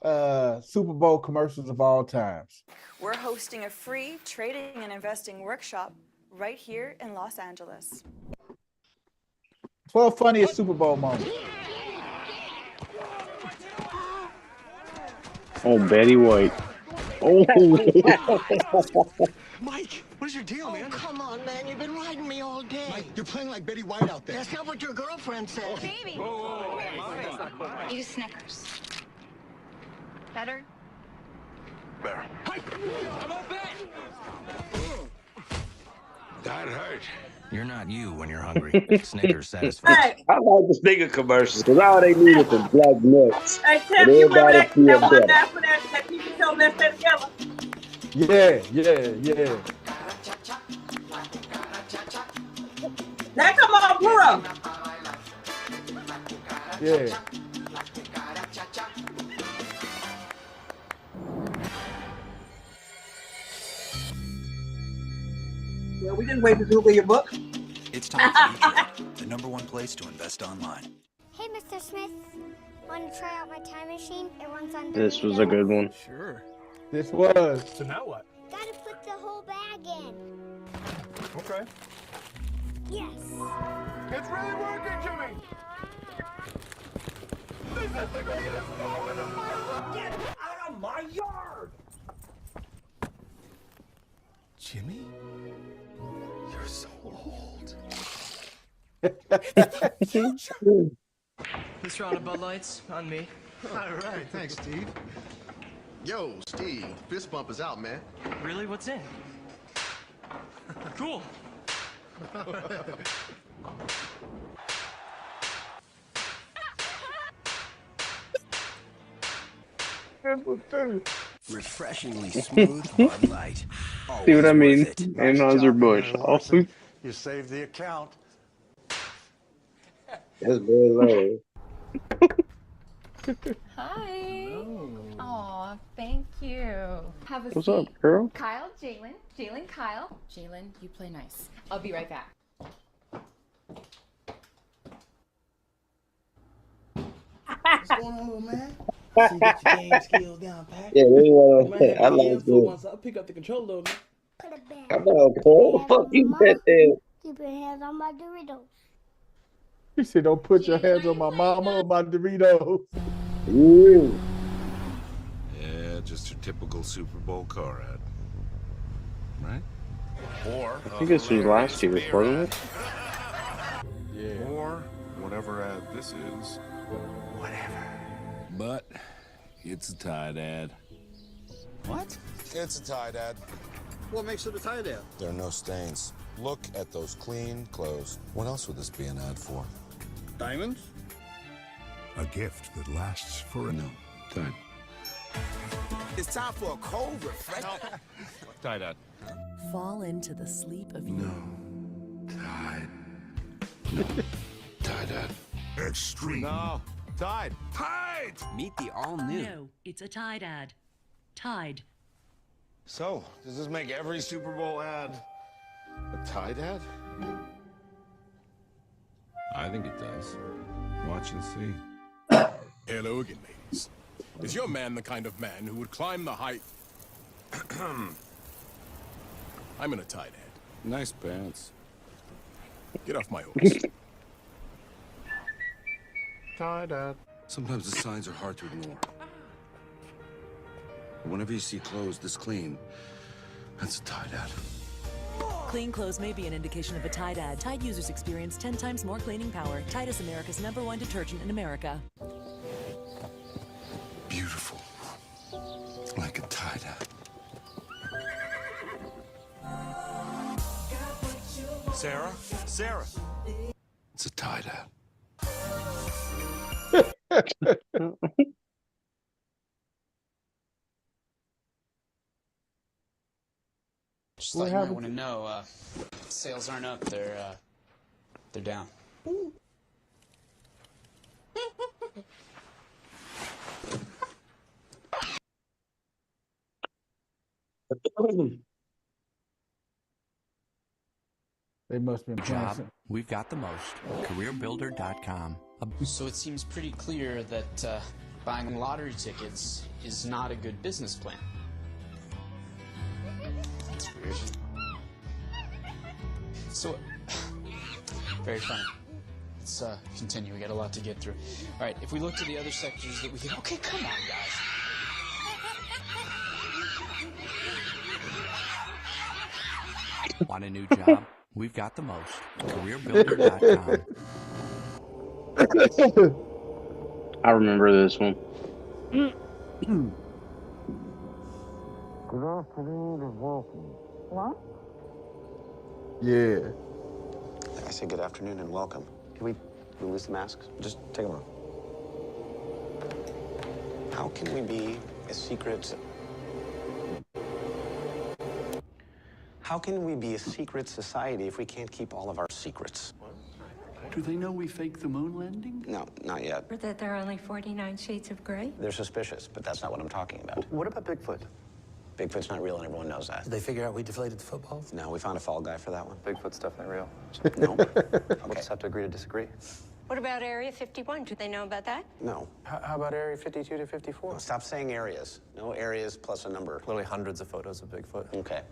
Super Bowl commercials of all times. We're hosting a free trading and investing workshop right here in Los Angeles. 12 funniest Super Bowl moments. Oh, Betty White. Oh, Mike, what is your deal, man? Come on, man. You've been riding me all day. Mike, you're playing like Betty White out there. That's not what your girlfriend said. Baby. Eat a Snickers. Better? Better. That hurt. You're not you when you're hungry. Snickers satisfies. Hey, I like the sneaker commercials because all they need is some black nuts. hey, Tim, And you remember everybody that feel one better. guy for that TV show Let's Stay Together? Yeah. That come on Pluto. Yeah. Well, we didn't wait to Google your book. It's time for eTrade, the #1 place to invest online. Hey, Mr. Smith. Want to try out my time machine? It runs on this was a good one. Sure. This was. So now what? Gotta put the whole bag in. Okay. Yes. It's really working, Jimmy. This is the greatest moment of my life. Get out of my yard. Jimmy, you're so old. This round of Bud Lights on me. All right, thanks, Steve. Yo, Steve, fist bump is out, man. Really? What's in? Cool. Refreshingly smooth Bud Light. See what I Always mean? worth it. Anheuser-Busch. Oh, You saved the account. That's very low. Hi. Aw, thank you. Have a what's seat. up, girl? Kyle, Jalen, Kyle. Jalen, you play nice. I'll be right back. What's going on, little man? So you get your game skills down, Pat. Yeah, they want You might to. have I to like handful it. once I pick up the controller, though, man. Put it back. Come on, Cole. Fuck you, bet there. Keep your hands on my Doritos. He said, don't put your hands on my mama or my Doritos. Ooh. Yeah, just your typical Super Bowl car ad. Right? Or I think this was last year, wasn't it? Yeah. Or whatever ad this is. Whatever. But it's a Tide ad. What? It's a tie, Dad. What makes it a tie dad? There are no stains. Look at those clean clothes. What else would this be an ad for? Diamonds? A gift that lasts for no Tide. It's time for a cold refresh. Tide ad. Fall into the sleep of No. Tide. No. Tide ad. Extreme. No. Tide. Tide! Meet the all-new. No, it's a Tide ad. Tide. So, does this make every Super Bowl ad a tie dad? I think it does. Watch and see. Hello again, ladies. Is your man the kind of man who would climb the height? I'm in a tight head. Nice pants. Get off my horse. Tie dad. Sometimes the signs are hard to ignore. But whenever you see clothes this clean, that's a Tide ad. Clean clothes may be an indication of a Tide ad. Tide users experience 10 times more cleaning power. Tide is America's #1 detergent in America. Beautiful. Like a Tide ad. Sarah? Sarah? It's a Tide ad. Just What like you might happened? want to know, sales aren't up, they're down. They must have been Job, playing. we've got the most. CareerBuilder.com. So it seems pretty clear that buying lottery tickets is not a good business plan. That's weird. So, very funny. Let's continue. We got a lot to get through. All right, if we look to the other sectors that we can... Okay, come on, guys. Want a new job? We've got the most. CareerBuilder.com. I remember this one. Good afternoon and welcome. What? Yeah. I say good afternoon and welcome. Can we release the masks? Just take them off. How can we be a secret... How can we be a secret society if we can't keep all of our secrets? Do they know we faked the moon landing? No, not yet. Or that there are only 49 shades of gray? They're suspicious, but that's not what I'm talking about. What about Bigfoot? Bigfoot's not real and everyone knows that. Did they figure out we deflated the football? No, we found a fall guy for that one. Bigfoot's definitely real. No. We'll just have to agree to disagree. What about Area 51? Do they know about that? No. How about Area 52 to 54? No, stop saying areas. No areas plus a number. Literally hundreds of photos of Bigfoot. Okay.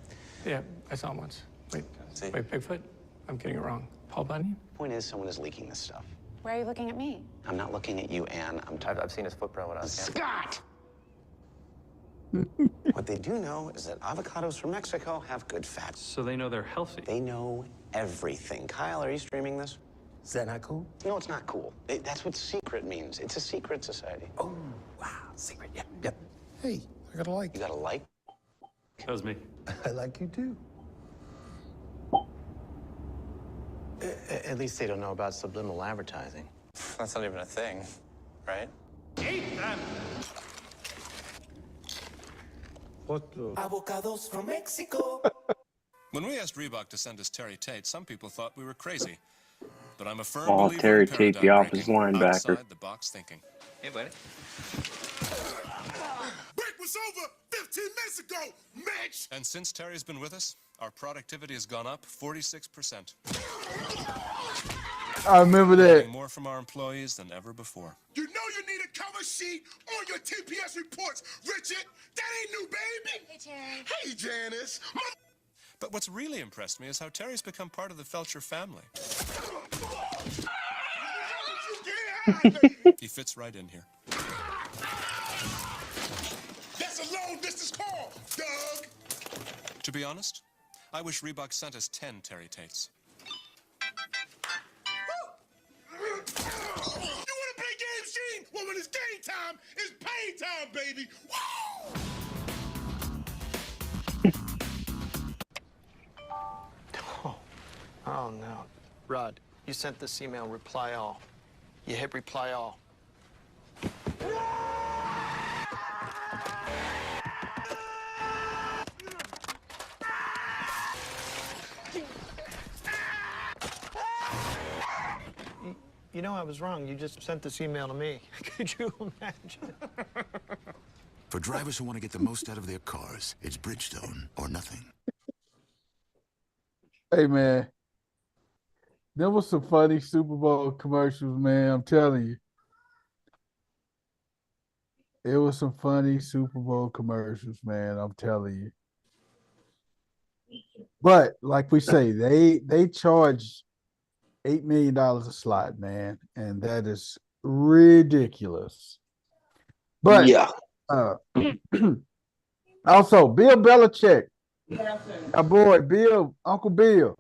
Yeah, I saw him once. Wait, See? wait, Bigfoot? I'm getting it wrong. Paul Bunyan? Point is, someone is leaking this stuff. Why are you looking at me? I'm not looking at you, Anne. I've seen his footprint when I was Scott! What they do know is that avocados from Mexico have good fat. So they know they're healthy. They know everything. Kyle, are you streaming this? Is that not cool? No, it's not cool. That's what secret means. It's a secret society. Oh, wow. Secret. Yep. Hey, I got a like. You got a like? That was me. I like you too. At least they don't know about subliminal advertising. That's not even a thing, right? Eat them! What the? Avocados from Mexico. When we asked Reebok to send us Terry Tate, some people thought we were crazy. But I'm a firm Oh, believer Terry in Tate, the office paradigm-breaking, linebacker. outside the box thinking. Hey, buddy. Break was over 15 minutes ago, Mitch! And since Terry's been with us, our productivity has gone up 46%. I remember We're that. getting more from our employees than ever before. You know you need a cover sheet on your TPS reports, Richard. That ain't new, baby. Hey, Terry. Hey, Janice. But what's really impressed me is how Terry's become part of the Felcher family. He fits right in here. That's a long distance call, Doug. To be honest, I wish Reebok sent us 10 Terry Tates. You want to play games, Gene? Well, when it's game time, it's pay time, baby. Woo! Oh, no. Rod, you sent this email, reply all. You hit reply all. You know I was wrong. You just sent this email to me. Could you imagine? For drivers who want to get the most out of their cars, it's Bridgestone or nothing. Hey, man. There was some funny Super Bowl commercials, man. I'm telling you. It was some funny Super Bowl commercials, man. I'm telling you. But like we say, they charge $8 million a slot, man, and that is ridiculous. But Yeah. Also, Bill Belichick, our boy Bill, Uncle Bill.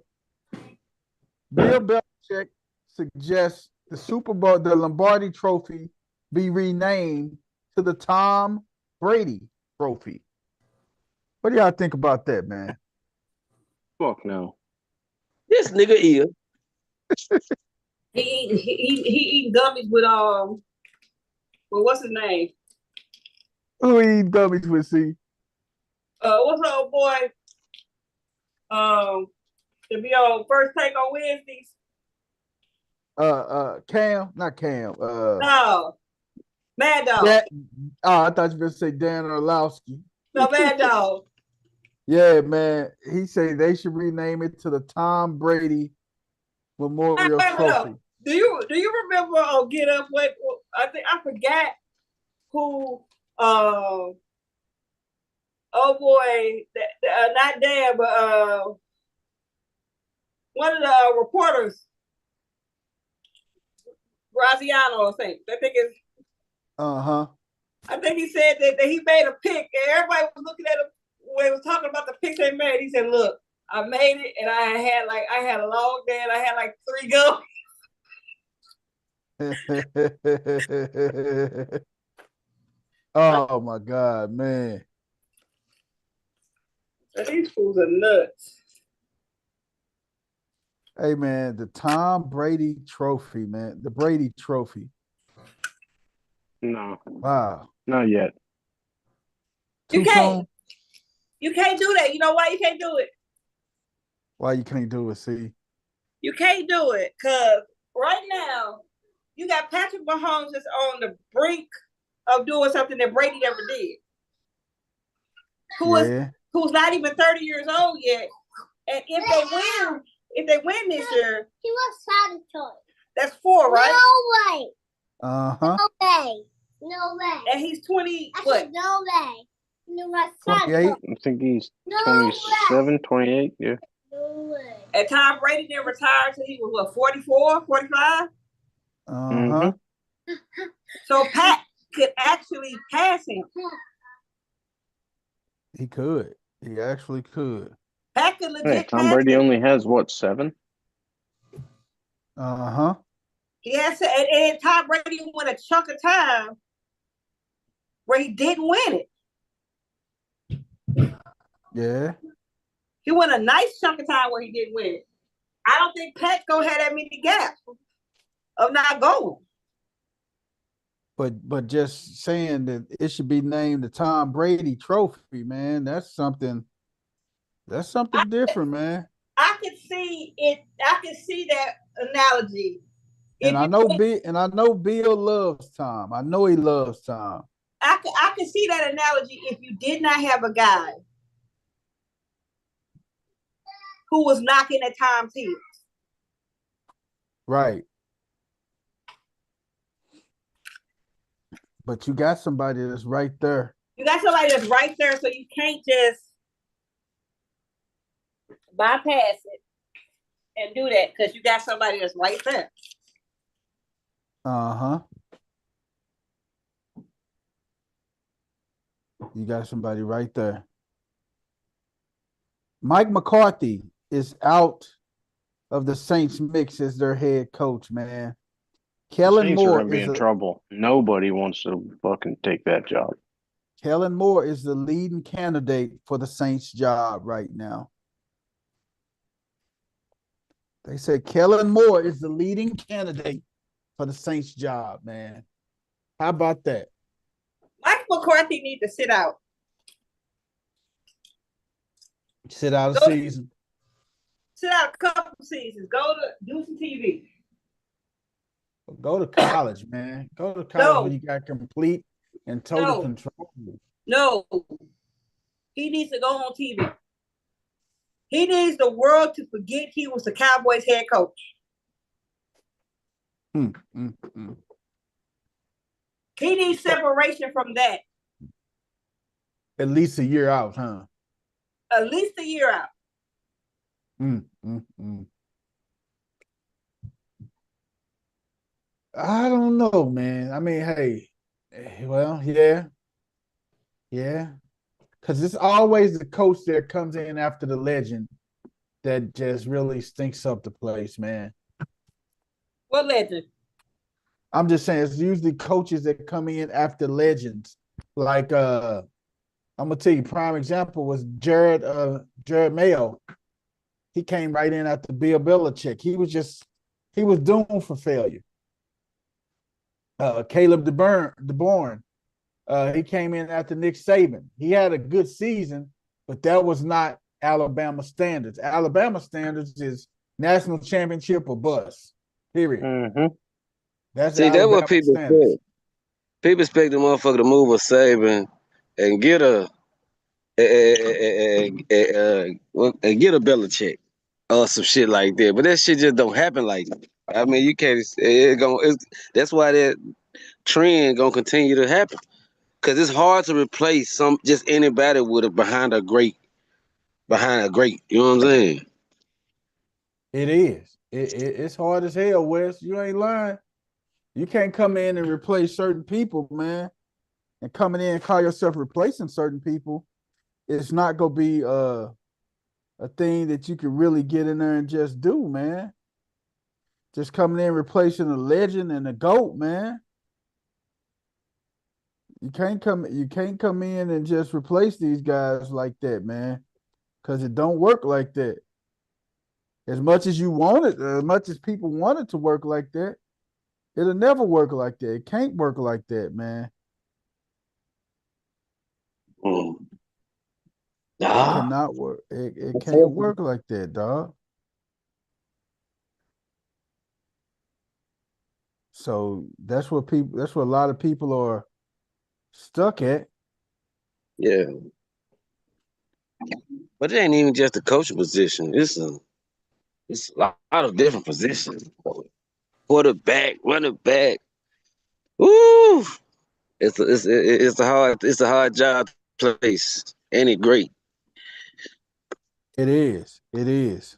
Bill Belichick suggests the Super Bowl, the Lombardi Trophy, be renamed to the Tom Brady Trophy. What do y'all think about that, man? Fuck no. This nigga is. He eat gummies with well, what's his name? Who eat gummies with C? What's her old boy? To be on First Take on Wednesdays. Cam, not Cam. No, Mad Dog. I thought you were gonna say Dan Orlowski. No, Mad Dog. Yeah, man. He said they should rename it to the Tom Brady Memorial Trophy. Do you remember Get Up? What I forgot who. Oh boy, not Dan, but one of the reporters, Graziano, I think it's. I think he said that he made a pick, and everybody was looking at him when he was talking about the picks they made. He said, "Look, I made it, and I had a long day, and I had like 3 gummies." Oh my God, man. These fools are nuts. Hey man, the Tom Brady trophy, man. The Brady trophy. No. Wow. Not yet. You Too can't. soon? You can't do that. You know why you can't do it? Why you can't do it, see? You can't do it because right now you got Patrick Mahomes that's on the brink of doing something that Brady never did. Who's not even 30 years old yet. And if they win this year, He was Santa. that's 4, right? No way. Uh-huh. No way. No way. And he's 20. I What? said no way. You was Santa. 28? I think he's No 27, 28, yeah. No way. And Tom Brady didn't retire until he was what, 44, 45? Uh-huh. So Pat could actually pass him. He could. He actually could. Pat could legit Hey, Tom pass Brady him. only has what, 7? Uh-huh. He has to, and Tom Brady went a chunk of time where he didn't win it. Yeah. He went a nice chunk of time where he didn't win it. I don't think Pat's gonna have that many gaps of not going. But just saying that it should be named the Tom Brady trophy, man. That's something different, man. I could see it. I could see that analogy. And I know Bill loves Tom. I know he loves Tom. I could see that analogy if you did not have a guy who was knocking at Tom's heels. Right. But you got somebody that's right there. You got somebody that's right there, so you can't just bypass it and do that because you got somebody that's right there. Uh-huh. You got somebody right there. Mike McCarthy is out of the Saints mix as their head coach, man. Kellen Saints are Moore gonna be is in trouble. Nobody wants to fucking take that job. Kellen Moore is the leading candidate for the Saints job right now. They said Kellen Moore is the leading candidate for the Saints job, man. How about that? Mike McCarthy needs to sit out. Sit out a season. Sit out a couple seasons. Go to do some TV. Go to college, man. Go to college when you got complete and total control. No. He needs to go on TV. He needs the world to forget he was the Cowboys head coach. He needs separation from that. At least a year out, huh? At least a year out. I don't know, man. I mean, hey, well, yeah. Because it's always the coach that comes in after the legend that just really stinks up the place, man. What legend? I'm just saying it's usually coaches that come in after legends. Like I'm gonna tell you, prime example was Jared Mayo. He came right in after Bill Belichick. He was doomed for failure. Caleb DeBourne. He came in after Nick Saban. He had a good season, but that was not Alabama standards. Alabama standards is national championship or bust. Period. That's what people expect. People expect the motherfucker to move a Saban and get a Belichick or some shit like that. But that shit just don't happen like that. I mean, you can't. That's why that trend gonna continue to happen. Cause it's hard to replace just anybody with behind a great. You know what I'm saying? It is. It's hard as hell, Wes. You ain't lying. You can't come in and replace certain people, man. And coming in and call yourself replacing certain people, it's not gonna be a thing that you can really get in there and just do, man. Just coming in replacing a legend and a GOAT, man. You can't come in and just replace these guys like that, man. Cause it don't work like that. As much as you want it, as much as people want it to work like that, it'll never work like that. It can't work like that, man. It cannot work. It can't work like that, dog. So that's what a lot of people are stuck at. Yeah. But it ain't even just the coaching position. It's a lot of different positions. Quarterback, running back. Woo! It's a hard job place. Ain't it great? It is. It is.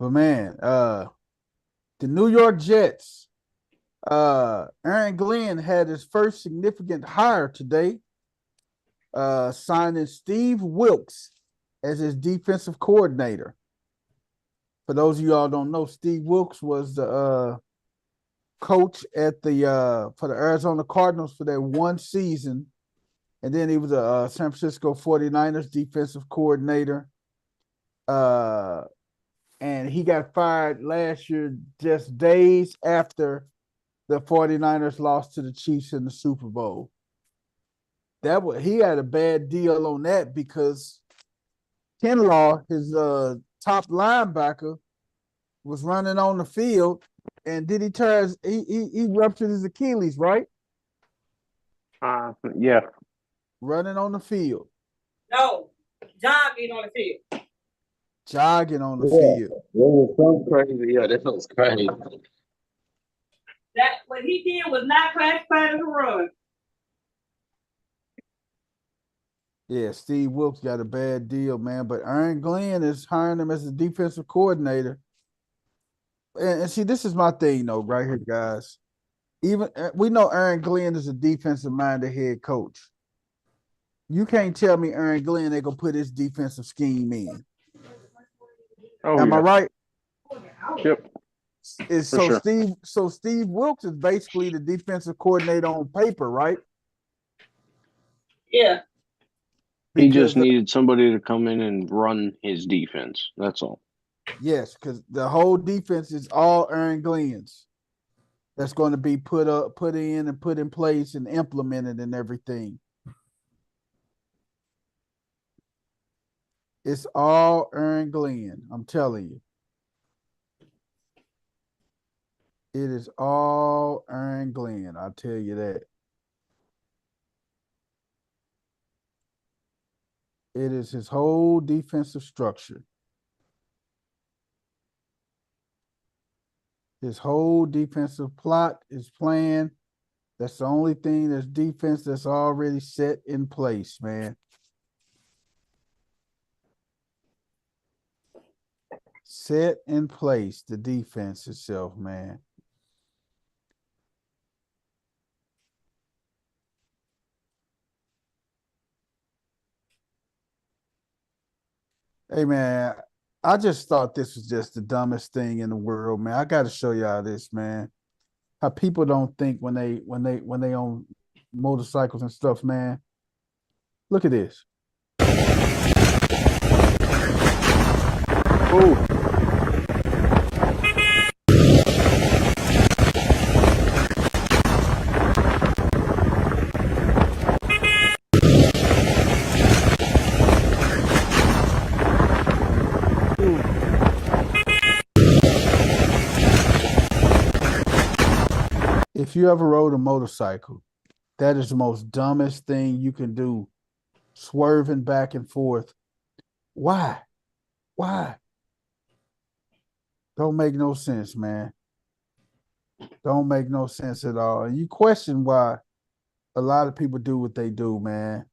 But man, the New York Jets, Aaron Glenn had his first significant hire today, signing Steve Wilks as his defensive coordinator. For those of y'all don't know, Steve Wilks was the coach at the for the Arizona Cardinals for that one season. And then he was a San Francisco 49ers defensive coordinator. And he got fired last year just days after the 49ers lost to the Chiefs in the Super Bowl. He had a bad deal on that because Kinlaw, his top linebacker, was running on the field, and did he he ruptured his Achilles, right? Yeah. Running on the field. No, jogging on the field. Jogging on the field. That was so crazy. Yeah, that was crazy. That what he did was not classified as a run. Yeah, Steve Wilks got a bad deal, man. But Aaron Glenn is hiring him as a defensive coordinator. And see, this is my thing, though, right here, guys. Even we know Aaron Glenn is a defensive-minded head coach. You can't tell me Aaron Glenn ain't gonna put his defensive scheme in. Oh, Am I right? Yep. So sure. Steve Wilks is basically the defensive coordinator on paper, right? Yeah. He just needed somebody to come in and run his defense. That's all. Yes, because the whole defense is all Aaron Glenn's. That's going to be put in and put in place and implemented and everything. It's all Aaron Glenn. I'm telling you. It is all Aaron Glenn. I'll tell you that. It is his whole defensive structure. His whole defensive plot, his plan. That's the only thing that's defense that's already set in place, man. Set in place, the defense itself, man. Hey, man, I just thought this was just the dumbest thing in the world, man. I got to show y'all this, man. How people don't think when they on motorcycles and stuff, man. Look at this. Oh. If you ever rode a motorcycle, that is the most dumbest thing you can do. Swerving back and forth. Why? Why? Don't make no sense, man. Don't make no sense at all. And you question why a lot of people do what they do, man.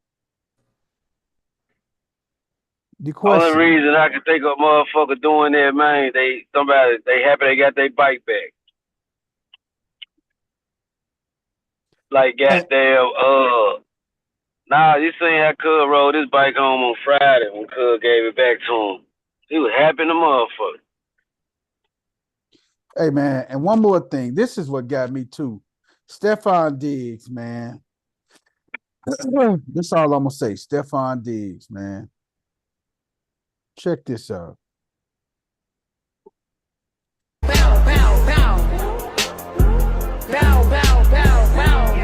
The Only question. reason I can think of motherfucker doing that, man, they happy they got their bike back. Like goddamn, nah, you seen how Cub rode his bike home on Friday when Cub gave it back to him. He was happy in the motherfucker. Hey man, and one more thing. This is what got me too. Stephon Diggs, man. This is all I'm gonna say. Stephon Diggs, man. Check this out. Bow, bow, bow. Bow, bow, bow, bow.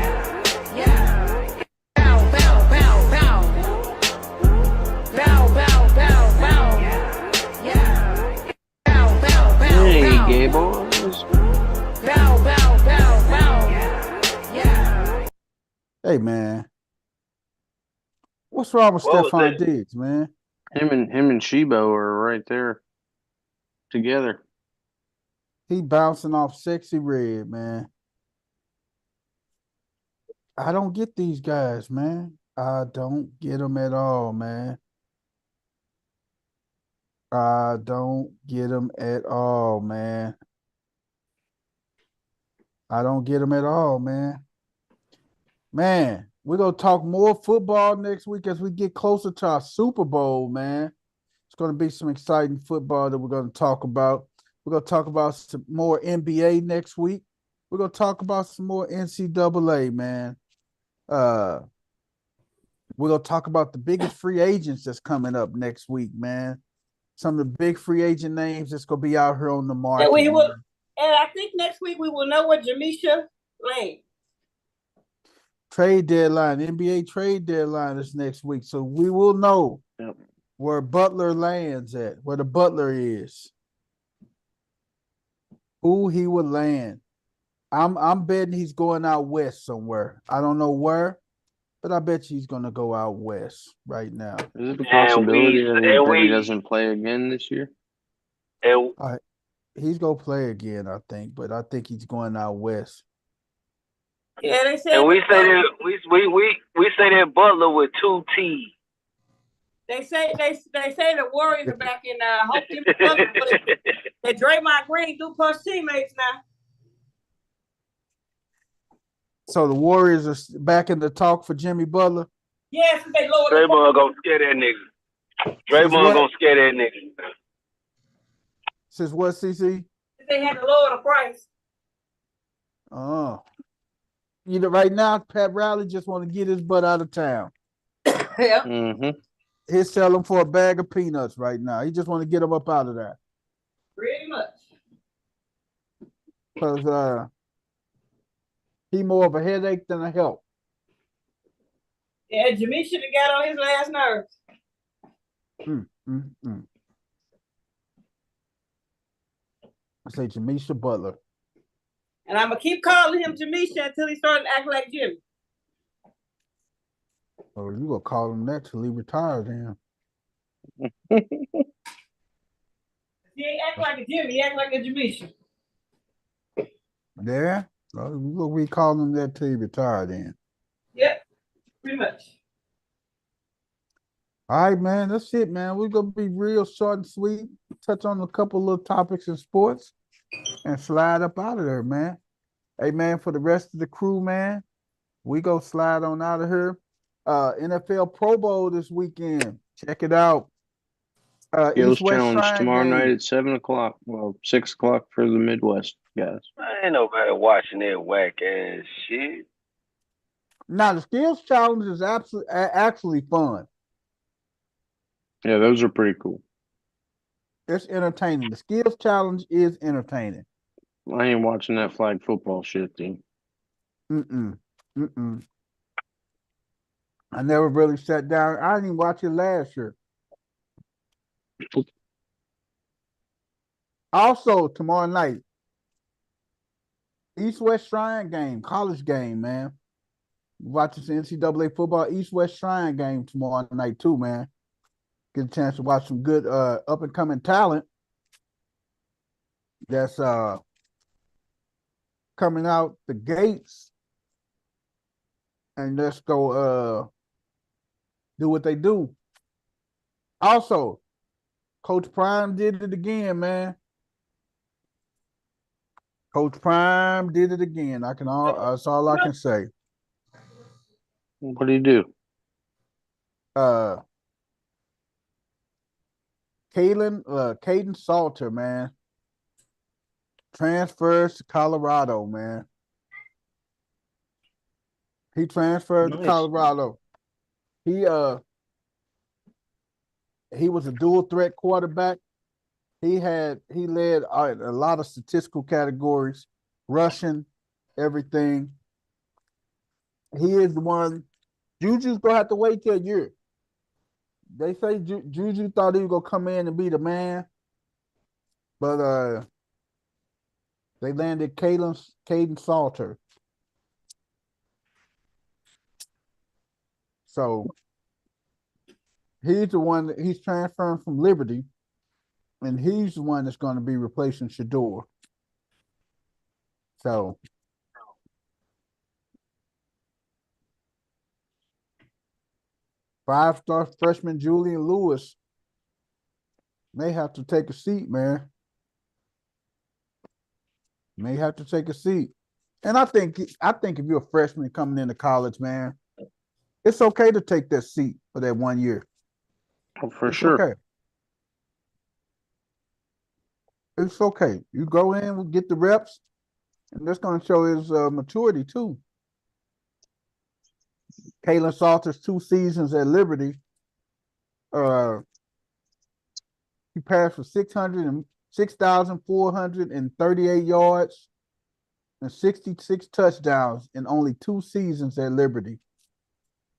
Yeah. Bow, bow, bow, bow. Bow, bow, bow, bow. Yeah. Bow, bow, bow, Hey, bow. gay boys. Bow, bow, bow, bow. Yeah. Hey man. What's wrong with What was Stephon that? Diggs, man? Him and Shebo are right there together. He bouncing off Sexy Red, man. I don't get these guys, man. I don't get them at all, man. I don't get them at all, man. I don't get them at all, man. Man, we're going to talk more football next week as we get closer to our Super Bowl, man. It's going to be some exciting football that we're going to talk about. We're going to talk about some more NBA next week. We're going to talk about some more NCAA, man. We're going to talk about the biggest free agents that's coming up next week, man. Some of the big free agent names that's going to be out here on the market. And we will, man. and I think next week we will know what Jamisha Lane. Trade deadline, NBA trade deadline is next week. So we will know where Butler lands at, where the Butler is. Who he would land. I'm betting he's going out west somewhere. I don't know where, but I bet you he's gonna go out west right now. Is it a possibility that he doesn't play again this year? He's gonna play again, I think, but I think he's going out west. Yeah, they said. And we say that we say that Butler with 2 T's. They say the Warriors are back in. Hope Jimmy Butler, that Draymond Green do punch teammates now. So the Warriors are back in the talk for Jimmy Butler. Yes, they lower Draymond gonna scare that nigga. Draymond gonna scare that nigga. Since what, CC? They had to lower the price. Oh. You know, right now, Pat Riley just want to get his butt out of town. Yeah. Mm-hmm. He's selling for a bag of peanuts right now. He just want to get him up out of there. Pretty much. Because he more of a headache than a help. Yeah, Jimmy should have got on his last nerve. I say Jamisha Butler. And I'm going to keep calling him Jamisha until he starts acting like Jimmy. Oh, you gonna call him that till he retires, then. He ain't act like a Jimmy, he act like a Jamisha. Yeah? Well, we call him that till he retire, then. Yep, pretty much. All right, man. That's it, man. We're gonna be real short and sweet. Touch on a couple little topics in sports and slide up out of there, man. Hey, man, for the rest of the crew, man, we go slide on out of here. NFL Pro Bowl this weekend. Check it out. Skills East West Challenge Shrine tomorrow game. night at 7:00. Well, 6:00 for the Midwest guys. Ain't nobody watching that whack ass shit. Now the Skills Challenge is actually fun. Yeah, those are pretty cool. It's entertaining. The Skills Challenge is entertaining. I ain't watching that flag football shit, dude. I never really sat down. I didn't even watch it last year. Also, tomorrow night, East-West Shrine game, college game, man. Watch this NCAA football East-West Shrine game tomorrow night, too, man. Get a chance to watch some good up-and-coming talent that's coming out the gates. And let's go do what they do. Also, Coach Prime did it again, man. Coach Prime did it again. That's all I can say. What do you do? Caden Salter, man. Transfers to Colorado, man. He transferred to Colorado. He was a dual threat quarterback. He led a lot of statistical categories, rushing, everything. He is the one. Juju's gonna have to wait till a year. They say Juju thought he was gonna come in and be the man, but they landed Caden Salter. So he's the one that he's transferring from Liberty, and he's the one that's going to be replacing Shador. So five-star freshman Julian Lewis may have to take a seat, man. May have to take a seat. And I think if you're a freshman coming into college, man, it's okay to take that seat for that 1 year. Oh, for sure. Okay. It's okay. You go in, get the reps, and that's going to show his maturity too. Caden Salter's 2 seasons at Liberty, he passed for 6,438 yards and 66 touchdowns in only 2 seasons at Liberty.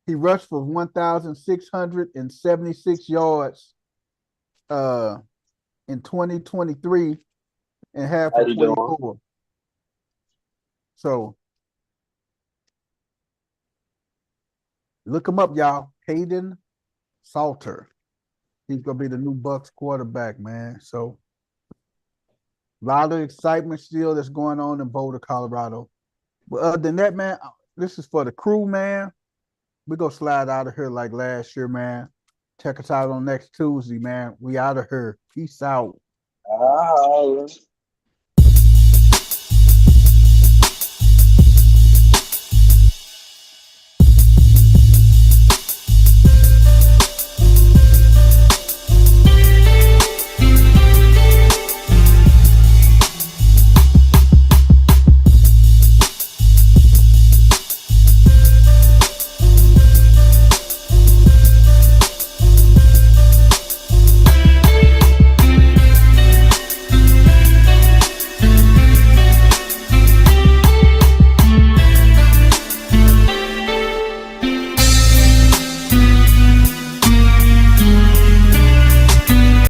He rushed for 1,676 yards in 2023 and half of 24. So look him up, y'all. Caden Salter. He's gonna be the new Bucks quarterback, man. So a lot of excitement still that's going on in Boulder, Colorado. But other than that, man, this is for the crew, man. We're gonna slide out of here like last year, man. Check us out on next Tuesday, man. We out of here. Peace out.